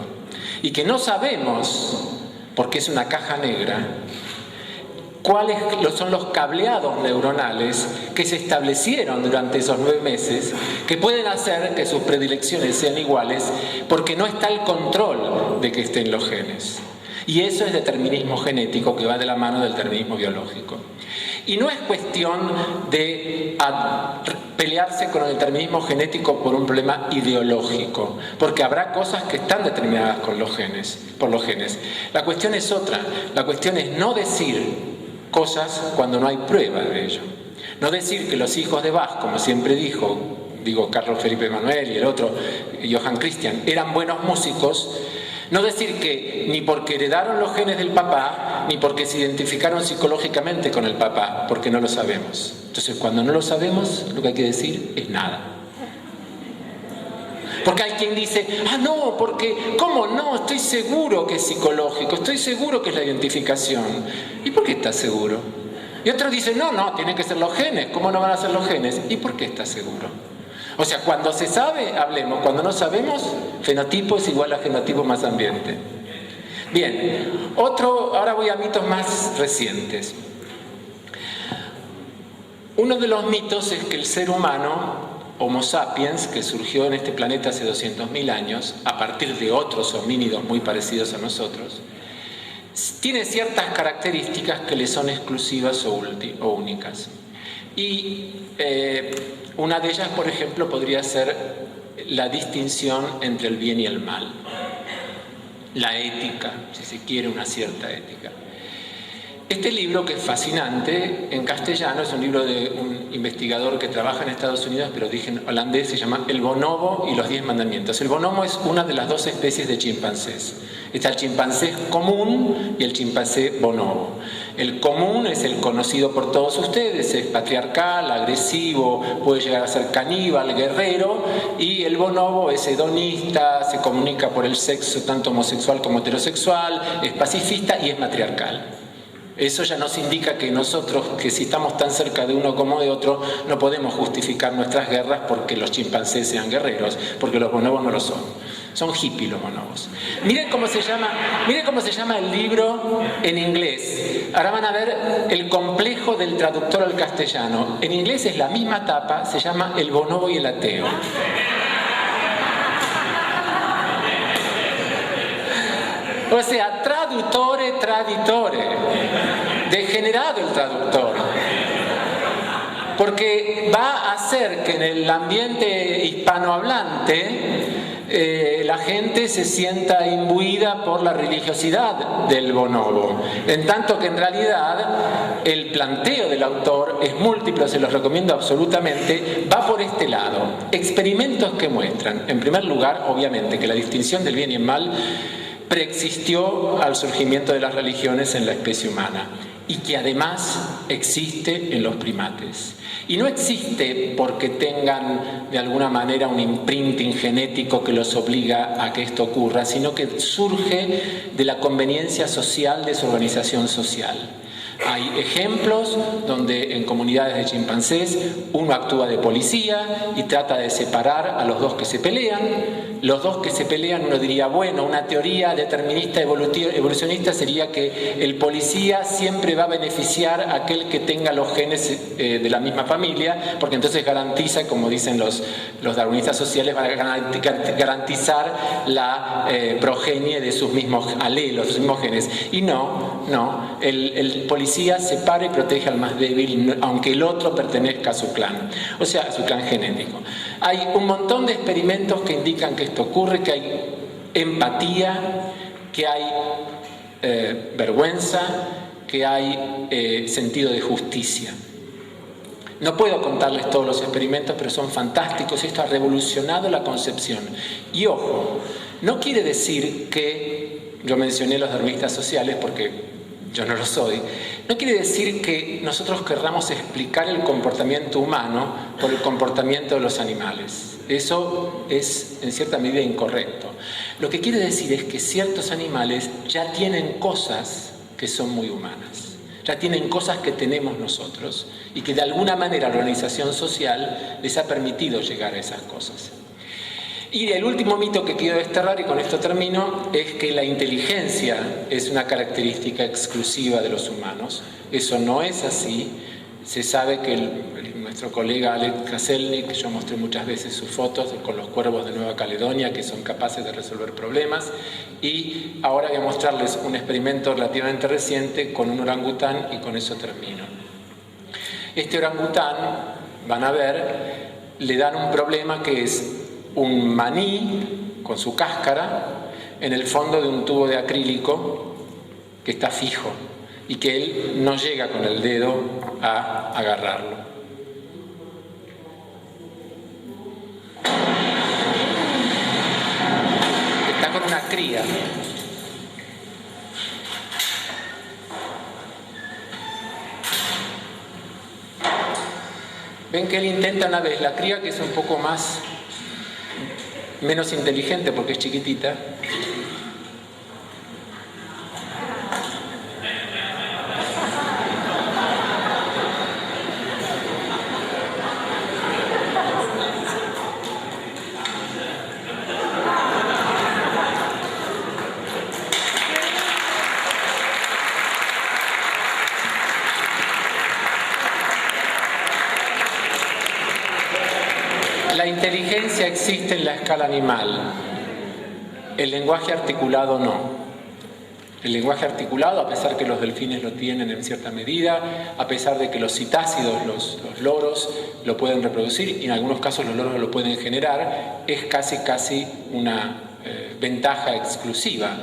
y que no sabemos, porque es una caja negra, cuáles son los cableados neuronales que se establecieron durante esos 9 meses que pueden hacer que sus predilecciones sean iguales porque no está el control de que estén los genes. Y eso es determinismo genético que va de la mano del determinismo biológico. Y no es cuestión de pelearse con el determinismo genético por un problema ideológico, porque habrá cosas que están determinadas por los genes. La cuestión es otra. La cuestión es no decir cosas cuando no hay prueba de ello. No decir que los hijos de Bach, como siempre dijo Carlos Felipe Emanuel y el otro, Johann Christian, eran buenos músicos. No decir que ni porque heredaron los genes del papá, ni porque se identificaron psicológicamente con el papá, porque no lo sabemos. Entonces, cuando no lo sabemos, lo que hay que decir es nada. Porque hay quien dice, no, porque, ¿cómo no? Estoy seguro que es psicológico, estoy seguro que es la identificación. ¿Y por qué estás seguro? Y otros dicen, no, tienen que ser los genes. ¿Cómo no van a ser los genes? ¿Y por qué estás seguro? O sea, cuando se sabe, hablemos. Cuando no sabemos, fenotipo es igual a genotipo más ambiente. Bien, ahora voy a mitos más recientes. Uno de los mitos es que el ser humano, Homo sapiens, que surgió en este planeta hace 200.000 años, a partir de otros homínidos muy parecidos a nosotros, tiene ciertas características que le son exclusivas o únicas. Y una de ellas, por ejemplo, podría ser la distinción entre el bien y el mal. La ética, si se quiere, una cierta ética. Este libro, que es fascinante, en castellano es un libro de un investigador que trabaja en Estados Unidos, pero de origen holandés, se llama El bonobo y los 10 mandamientos. El bonobo es una de las dos especies de chimpancés. Está el chimpancé común y el chimpancé bonobo. El común es el conocido por todos ustedes, es patriarcal, agresivo, puede llegar a ser caníbal, guerrero, y el bonobo es hedonista, se comunica por el sexo tanto homosexual como heterosexual, es pacifista y es matriarcal. Eso ya nos indica que nosotros, que si estamos tan cerca de uno como de otro, no podemos justificar nuestras guerras porque los chimpancés sean guerreros, porque los bonobos no lo son. Son hippies los bonobos. Miren cómo se llama el libro en inglés. Ahora van a ver el complejo del traductor al castellano. En inglés es la misma tapa, se llama El bonobo y el ateo. O sea, traduttore, traditore, degenerado el traductor, porque va a hacer que en el ambiente hispanohablante la gente se sienta imbuida por la religiosidad del bonobo, en tanto que en realidad el planteo del autor es múltiple, se los recomiendo absolutamente, va por este lado. Experimentos que muestran, en primer lugar, obviamente, que la distinción del bien y el mal preexistió al surgimiento de las religiones en la especie humana y que además existe en los primates. Y no existe porque tengan de alguna manera un imprinting genético que los obliga a que esto ocurra, sino que surge de la conveniencia social de su organización social. Hay ejemplos donde en comunidades de chimpancés uno actúa de policía y trata de separar a los dos que se pelean. Los dos que se pelean, uno diría, bueno, una teoría determinista evolucionista sería que el policía siempre va a beneficiar a aquel que tenga los genes de la misma familia, porque entonces garantiza, como dicen los darwinistas sociales, van a garantizar la progenie de sus mismos alelos, sus mismos genes. Y no, el policía separa y protege al más débil, aunque el otro pertenezca a su clan, o sea, a su clan genético. Hay un montón de experimentos que indican que esto ocurre, que hay empatía, que hay vergüenza, que hay sentido de justicia. No puedo contarles todos los experimentos, pero son fantásticos. Esto ha revolucionado la concepción. Y ojo, no quiere decir que, yo mencioné los darwinistas sociales porque yo no lo soy, no quiere decir que nosotros querramos explicar el comportamiento humano por el comportamiento de los animales. Eso es en cierta medida incorrecto. Lo que quiere decir es que ciertos animales ya tienen cosas que son muy humanas, ya tienen cosas que tenemos nosotros y que de alguna manera la organización social les ha permitido llegar a esas cosas. Y el último mito que quiero desterrar, y con esto termino, es que la inteligencia es una característica exclusiva de los humanos. Eso no es así. Se sabe que nuestro colega Alex Kraselnik, yo mostré muchas veces sus fotos con los cuervos de Nueva Caledonia que son capaces de resolver problemas, y ahora voy a mostrarles un experimento relativamente reciente con un orangután y con eso termino. Este orangután, van a ver, le dan un problema que es un maní con su cáscara en el fondo de un tubo de acrílico que está fijo y que él no llega con el dedo a agarrarlo. Está con una cría. Ven que él intenta una vez, la cría, que es un poco menos inteligente porque es chiquitita, inteligencia existe en la escala animal, el lenguaje articulado no. El lenguaje articulado, a pesar que los delfines lo tienen en cierta medida, a pesar de que los citácidos, los loros, lo pueden reproducir y en algunos casos los loros lo pueden generar, es casi una ventaja exclusiva.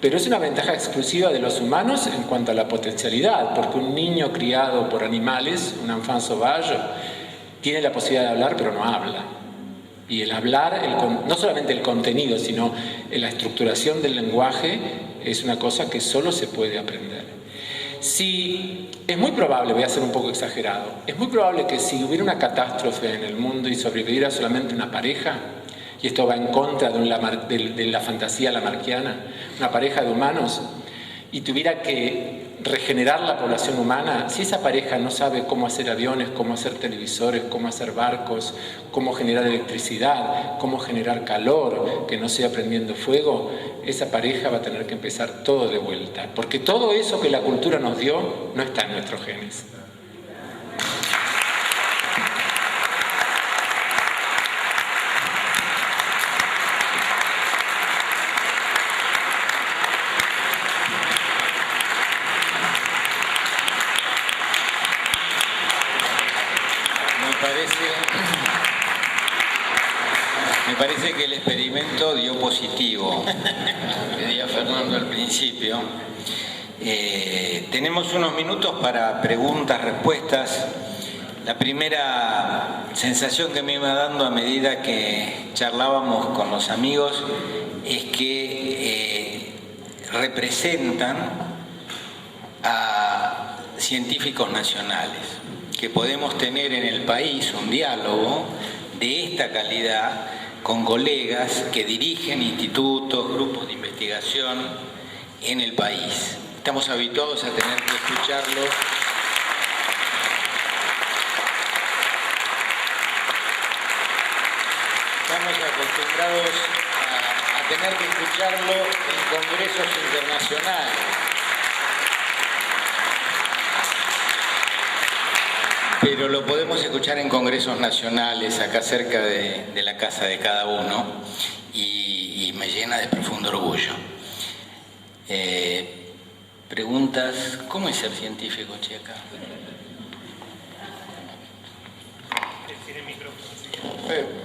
Pero es una ventaja exclusiva de los humanos en cuanto a la potencialidad, porque un niño criado por animales, un enfant sauvage, tiene la posibilidad de hablar pero no habla. Y el hablar, no solamente el contenido, sino la estructuración del lenguaje es una cosa que solo se puede aprender. Es muy probable, voy a ser un poco exagerado, es muy probable que si hubiera una catástrofe en el mundo y sobreviviera solamente una pareja, y esto va en contra de la fantasía lamarckiana, una pareja de humanos, y tuviera que regenerar la población humana, si esa pareja no sabe cómo hacer aviones, cómo hacer televisores, cómo hacer barcos, cómo generar electricidad, cómo generar calor, que no sea prendiendo fuego, esa pareja va a tener que empezar todo de vuelta. Porque todo eso que la cultura nos dio no está en nuestros genes. Me parece que el experimento dio positivo, pedía Fernando al principio. Tenemos unos minutos para preguntas, respuestas. La primera sensación que me iba dando a medida que charlábamos con los amigos es que representan a científicos nacionales, que podemos tener en el país un diálogo de esta calidad con colegas que dirigen institutos, grupos de investigación en el país. Estamos habituados a tener que escucharlo. Estamos acostumbrados a tener que escucharlo en congresos internacionales. Pero lo podemos escuchar en congresos nacionales, acá cerca de la casa de cada uno, y me llena de profundo orgullo. Preguntas, ¿cómo es ser científico, Checa?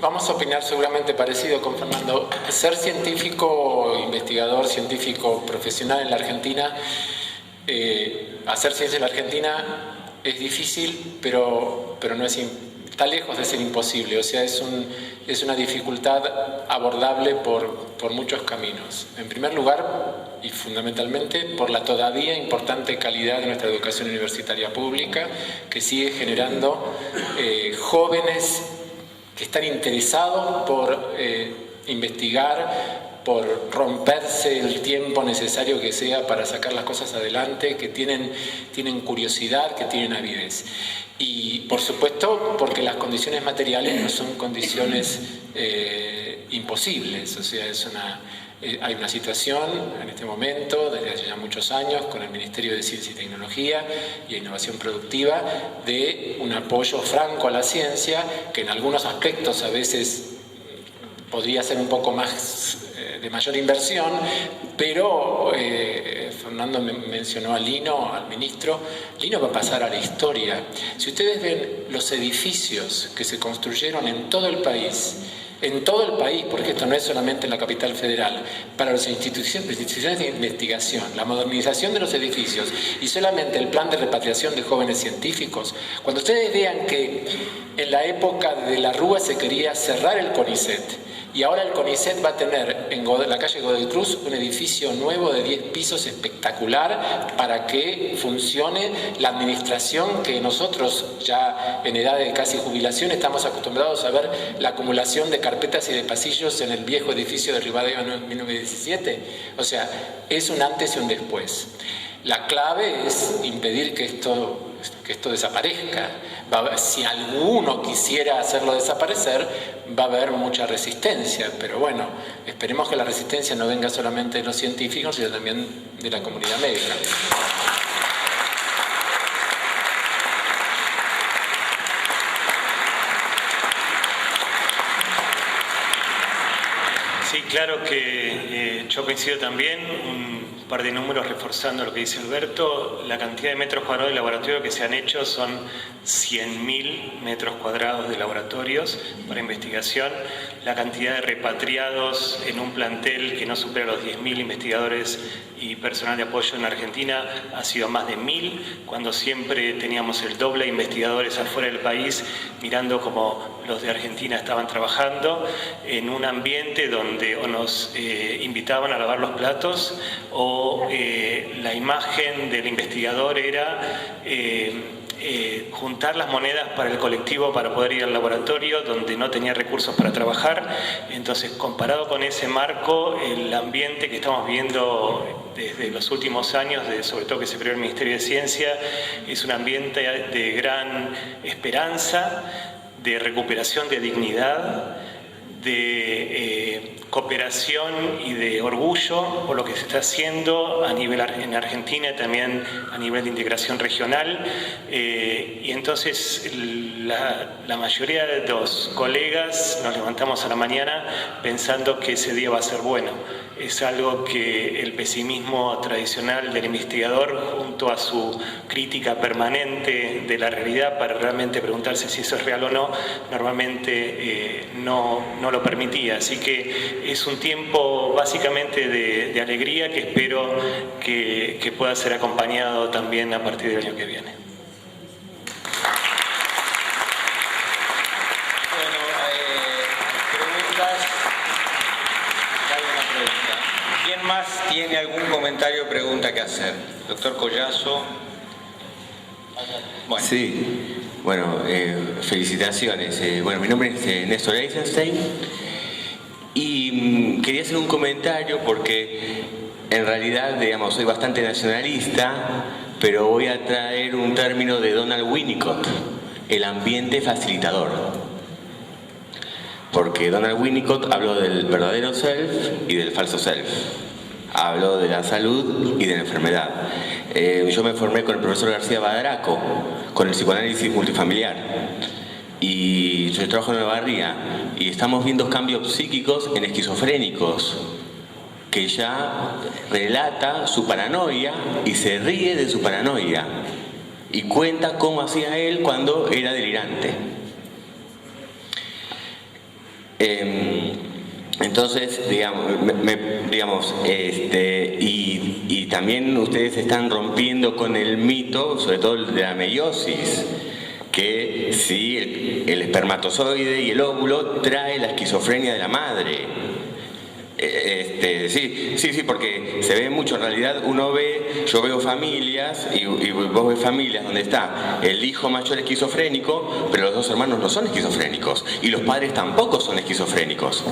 Vamos a opinar seguramente parecido con Fernando. Ser científico, investigador, científico profesional en la Argentina, hacer ciencia en la Argentina es difícil, pero no está lejos de ser imposible. O sea, es una dificultad abordable por muchos caminos. En primer lugar, y fundamentalmente, por la todavía importante calidad de nuestra educación universitaria pública, que sigue generando jóvenes que están interesados por investigar, por romperse el tiempo necesario que sea para sacar las cosas adelante, que tienen curiosidad, que tienen avidez. Y por supuesto porque las condiciones materiales no son condiciones imposibles. O sea, hay una situación en este momento, desde hace ya muchos años, con el Ministerio de Ciencia y Tecnología y Innovación Productiva, de un apoyo franco a la ciencia, que en algunos aspectos a veces podría ser un poco más de mayor inversión, pero Fernando mencionó a Lino, al ministro. Lino va a pasar a la historia. Si ustedes ven los edificios que se construyeron en todo el país, porque esto no es solamente en la capital federal, para las instituciones de investigación, la modernización de los edificios y solamente el plan de repatriación de jóvenes científicos, cuando ustedes vean que en la época de la Rúa se quería cerrar el CONICET, y ahora el CONICET va a tener en la calle Godoy Cruz un edificio nuevo de 10 pisos espectacular para que funcione la administración que nosotros ya en edad de casi jubilación estamos acostumbrados a ver la acumulación de carpetas y de pasillos en el viejo edificio de Rivadavia en 1917. O sea, es un antes y un después. La clave es impedir que esto desaparezca. Si alguno quisiera hacerlo desaparecer, va a haber mucha resistencia, pero bueno, esperemos que la resistencia no venga solamente de los científicos, sino también de la comunidad médica. Sí, claro que yo coincido también. Un par de números reforzando lo que dice Alberto. La cantidad de metros cuadrados de laboratorio que se han hecho son 100.000 metros cuadrados de laboratorios para investigación. La cantidad de repatriados en un plantel que no supera los 10.000 investigadores y personal de apoyo en Argentina ha sido más de 1.000, cuando siempre teníamos el doble de investigadores afuera del país mirando cómo los de Argentina estaban trabajando en un ambiente donde o nos invitaban a lavar los platos o la imagen del investigador era juntar las monedas para el colectivo para poder ir al laboratorio donde no tenía recursos para trabajar. Entonces, comparado con ese marco, el ambiente que estamos viendo desde los últimos años, sobre todo que se creó el Ministerio de Ciencia, es un ambiente de gran esperanza, de recuperación de dignidad, de cooperación y de orgullo por lo que se está haciendo a nivel en Argentina y también a nivel de integración regional. Y entonces la mayoría de los colegas nos levantamos a la mañana pensando que ese día va a ser bueno. Es algo que el pesimismo tradicional del investigador, junto a su crítica permanente de la realidad para realmente preguntarse si eso es real o no, normalmente no lo permitía. Así que es un tiempo básicamente de alegría que espero que pueda ser acompañado también a partir del año que viene. Bueno, preguntas. Hay una pregunta. ¿Quién más tiene algún comentario o pregunta que hacer? Doctor Collazo. Bueno. Sí, bueno, felicitaciones. Bueno, mi nombre es Néstor Eisenstein y quería hacer un comentario porque en realidad, digamos, soy bastante nacionalista, pero voy a traer un término de Donald Winnicott, el ambiente facilitador. Porque Donald Winnicott habló del verdadero self y del falso self. Habló de la salud y de la enfermedad. Yo me formé con el profesor García Badraco, con el psicoanálisis multifamiliar. Y yo trabajo en Nueva Barría y estamos viendo cambios psíquicos en esquizofrénicos, que ya relata su paranoia y se ríe de su paranoia y cuenta cómo hacía él cuando era delirante. Entonces, digamos, y también ustedes están rompiendo con el mito, sobre todo el de la meiosis, que sí, el espermatozoide y el óvulo trae la esquizofrenia de la madre. Sí, porque se ve mucho. En realidad yo veo familias y vos ves familias donde está el hijo mayor esquizofrénico, pero los dos hermanos no son esquizofrénicos y los padres tampoco son esquizofrénicos.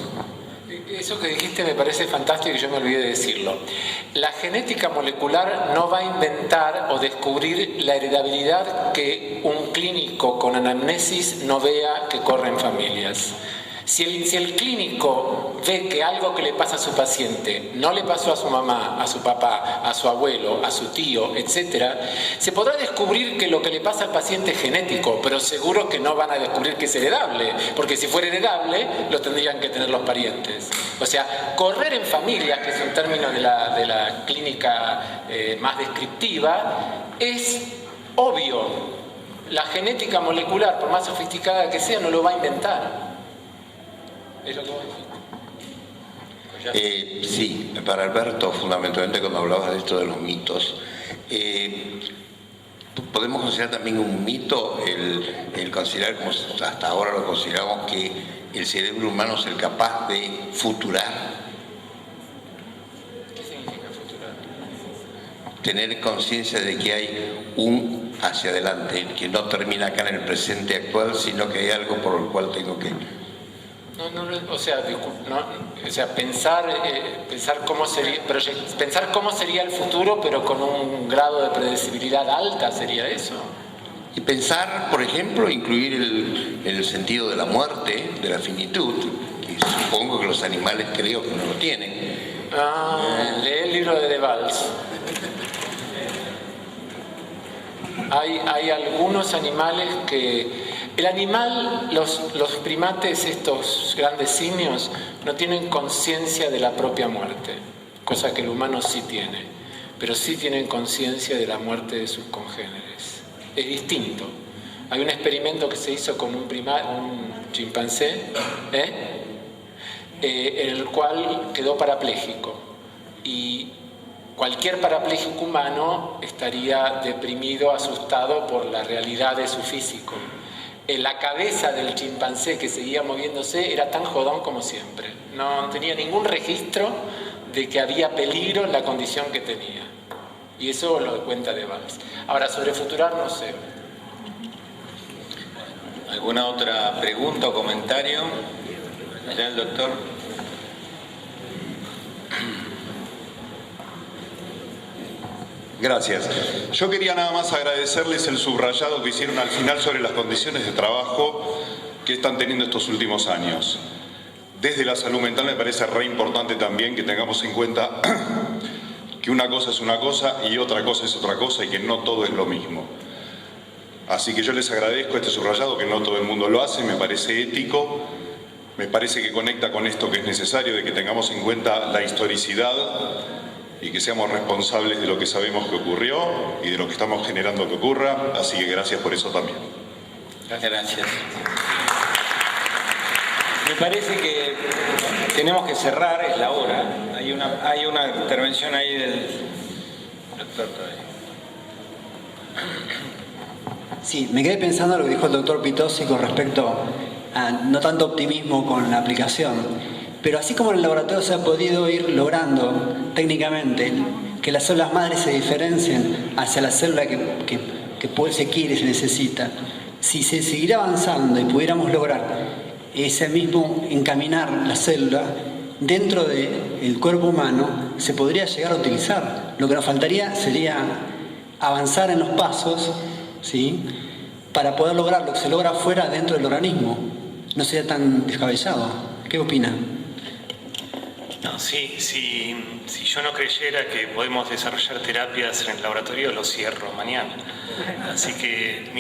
Eso que dijiste me parece fantástico y yo me olvidé de decirlo. La genética molecular no va a inventar o descubrir la heredabilidad que un clínico con anamnesis no vea que corre en familias. Si el clínico ve que algo que le pasa a su paciente no le pasó a su mamá, a su papá, a su abuelo, a su tío, etc., se podrá descubrir que lo que le pasa al paciente es genético, pero seguro que no van a descubrir que es heredable, porque si fuera heredable lo tendrían que tener los parientes. O sea, correr en familias, que es un término de la clínica más descriptiva, es obvio. La genética molecular, por más sofisticada que sea, no lo va a inventar. ¿Es lo que vos decís? Sí, para Alberto, fundamentalmente cuando hablabas de esto de los mitos, podemos considerar también un mito el considerar, como hasta ahora lo consideramos, que el cerebro humano es el capaz de futurar. ¿Qué significa futurar? Tener conciencia de que hay un hacia adelante, que no termina acá en el presente actual, sino que hay algo por el cual tengo que... pensar cómo sería el futuro, pero con un grado de predecibilidad alta, ¿sería eso? Y pensar, por ejemplo, incluir el sentido de la muerte, de la finitud, que supongo que los animales creo que no lo tienen. Lee el libro de Devals. Hay algunos animales que El animal, los primates, estos grandes simios, no tienen conciencia de la propia muerte, cosa que el humano sí tiene, pero sí tienen conciencia de la muerte de sus congéneres. Es distinto. Hay un experimento que se hizo con un chimpancé, en el cual quedó parapléjico. Y cualquier parapléjico humano estaría deprimido, asustado por la realidad de su físico. En la cabeza del chimpancé, que seguía moviéndose, era tan jodón como siempre. No tenía ningún registro de que había peligro en la condición que tenía. Y eso lo cuenta de Valls. Ahora, sobre Futurar no sé. ¿Alguna otra pregunta o comentario? ¿Ya el doctor? Gracias. Yo quería nada más agradecerles el subrayado que hicieron al final sobre las condiciones de trabajo que están teniendo estos últimos años. Desde la salud mental me parece re importante también que tengamos en cuenta que una cosa es una cosa y otra cosa es otra cosa y que no todo es lo mismo. Así que yo les agradezco este subrayado, que no todo el mundo lo hace, me parece ético, me parece que conecta con esto que es necesario, de que tengamos en cuenta la historicidad y que seamos responsables de lo que sabemos que ocurrió y de lo que estamos generando que ocurra, así que gracias por eso también. Gracias. Me parece que tenemos que cerrar, es la hora. Hay una intervención ahí del doctor todavía. Sí, me quedé pensando en lo que dijo el doctor Pitozzi con respecto a no tanto optimismo con la aplicación, pero así como en el laboratorio se ha podido ir logrando técnicamente que las células madres se diferencien hacia la célula que se quiere y se necesita, si se siguiera avanzando y pudiéramos lograr ese mismo encaminar la célula dentro del cuerpo humano, se podría llegar a utilizar. Lo que nos faltaría sería avanzar en los pasos, ¿sí?, para poder lograr lo que se logra afuera dentro del organismo. No sería tan descabellado. ¿Qué opina? No, si yo no creyera que podemos desarrollar terapias en el laboratorio, lo cierro mañana. Así que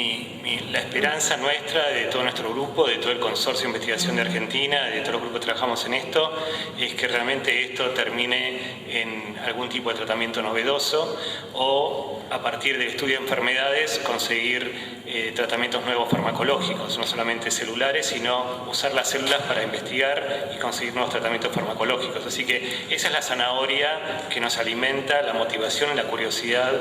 la esperanza nuestra, de todo nuestro grupo, de todo el Consorcio de Investigación de Argentina, de todos los grupos que trabajamos en esto, es que realmente esto termine en algún tipo de tratamiento novedoso o, a partir del estudio de enfermedades, conseguir tratamientos nuevos farmacológicos, no solamente celulares, sino usar las células para investigar y conseguir nuevos tratamientos farmacológicos. Así que esa es la zanahoria que nos alimenta, la motivación y la curiosidad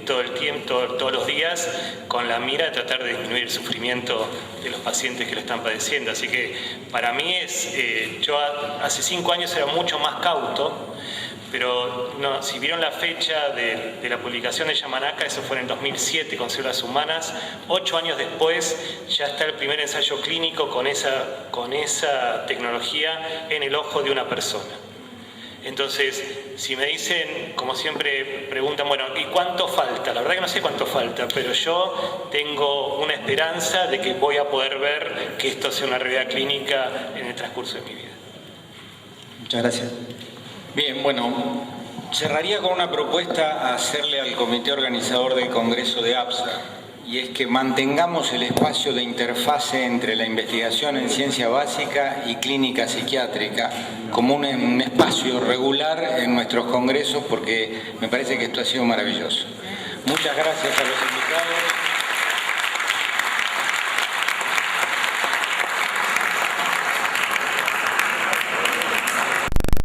todo el tiempo, todos los días, con la mira de tratar de disminuir el sufrimiento de los pacientes que lo están padeciendo. Así que para mí yo hace 5 años era mucho más cauto, pero no, si vieron la fecha de la publicación de Yamanaka, eso fue en el 2007 con células humanas. 8 años después ya está el primer ensayo clínico con esa tecnología en el ojo de una persona. Entonces, si me dicen, como siempre preguntan, bueno, ¿y cuánto falta? La verdad que no sé cuánto falta, pero yo tengo una esperanza de que voy a poder ver que esto sea una realidad clínica en el transcurso de mi vida. Muchas gracias. Bien, bueno, cerraría con una propuesta a hacerle al comité organizador del Congreso de APSA, y es que mantengamos el espacio de interfase entre la investigación en ciencia básica y clínica psiquiátrica como un espacio regular en nuestros congresos, porque me parece que esto ha sido maravilloso. Muchas gracias a los invitados.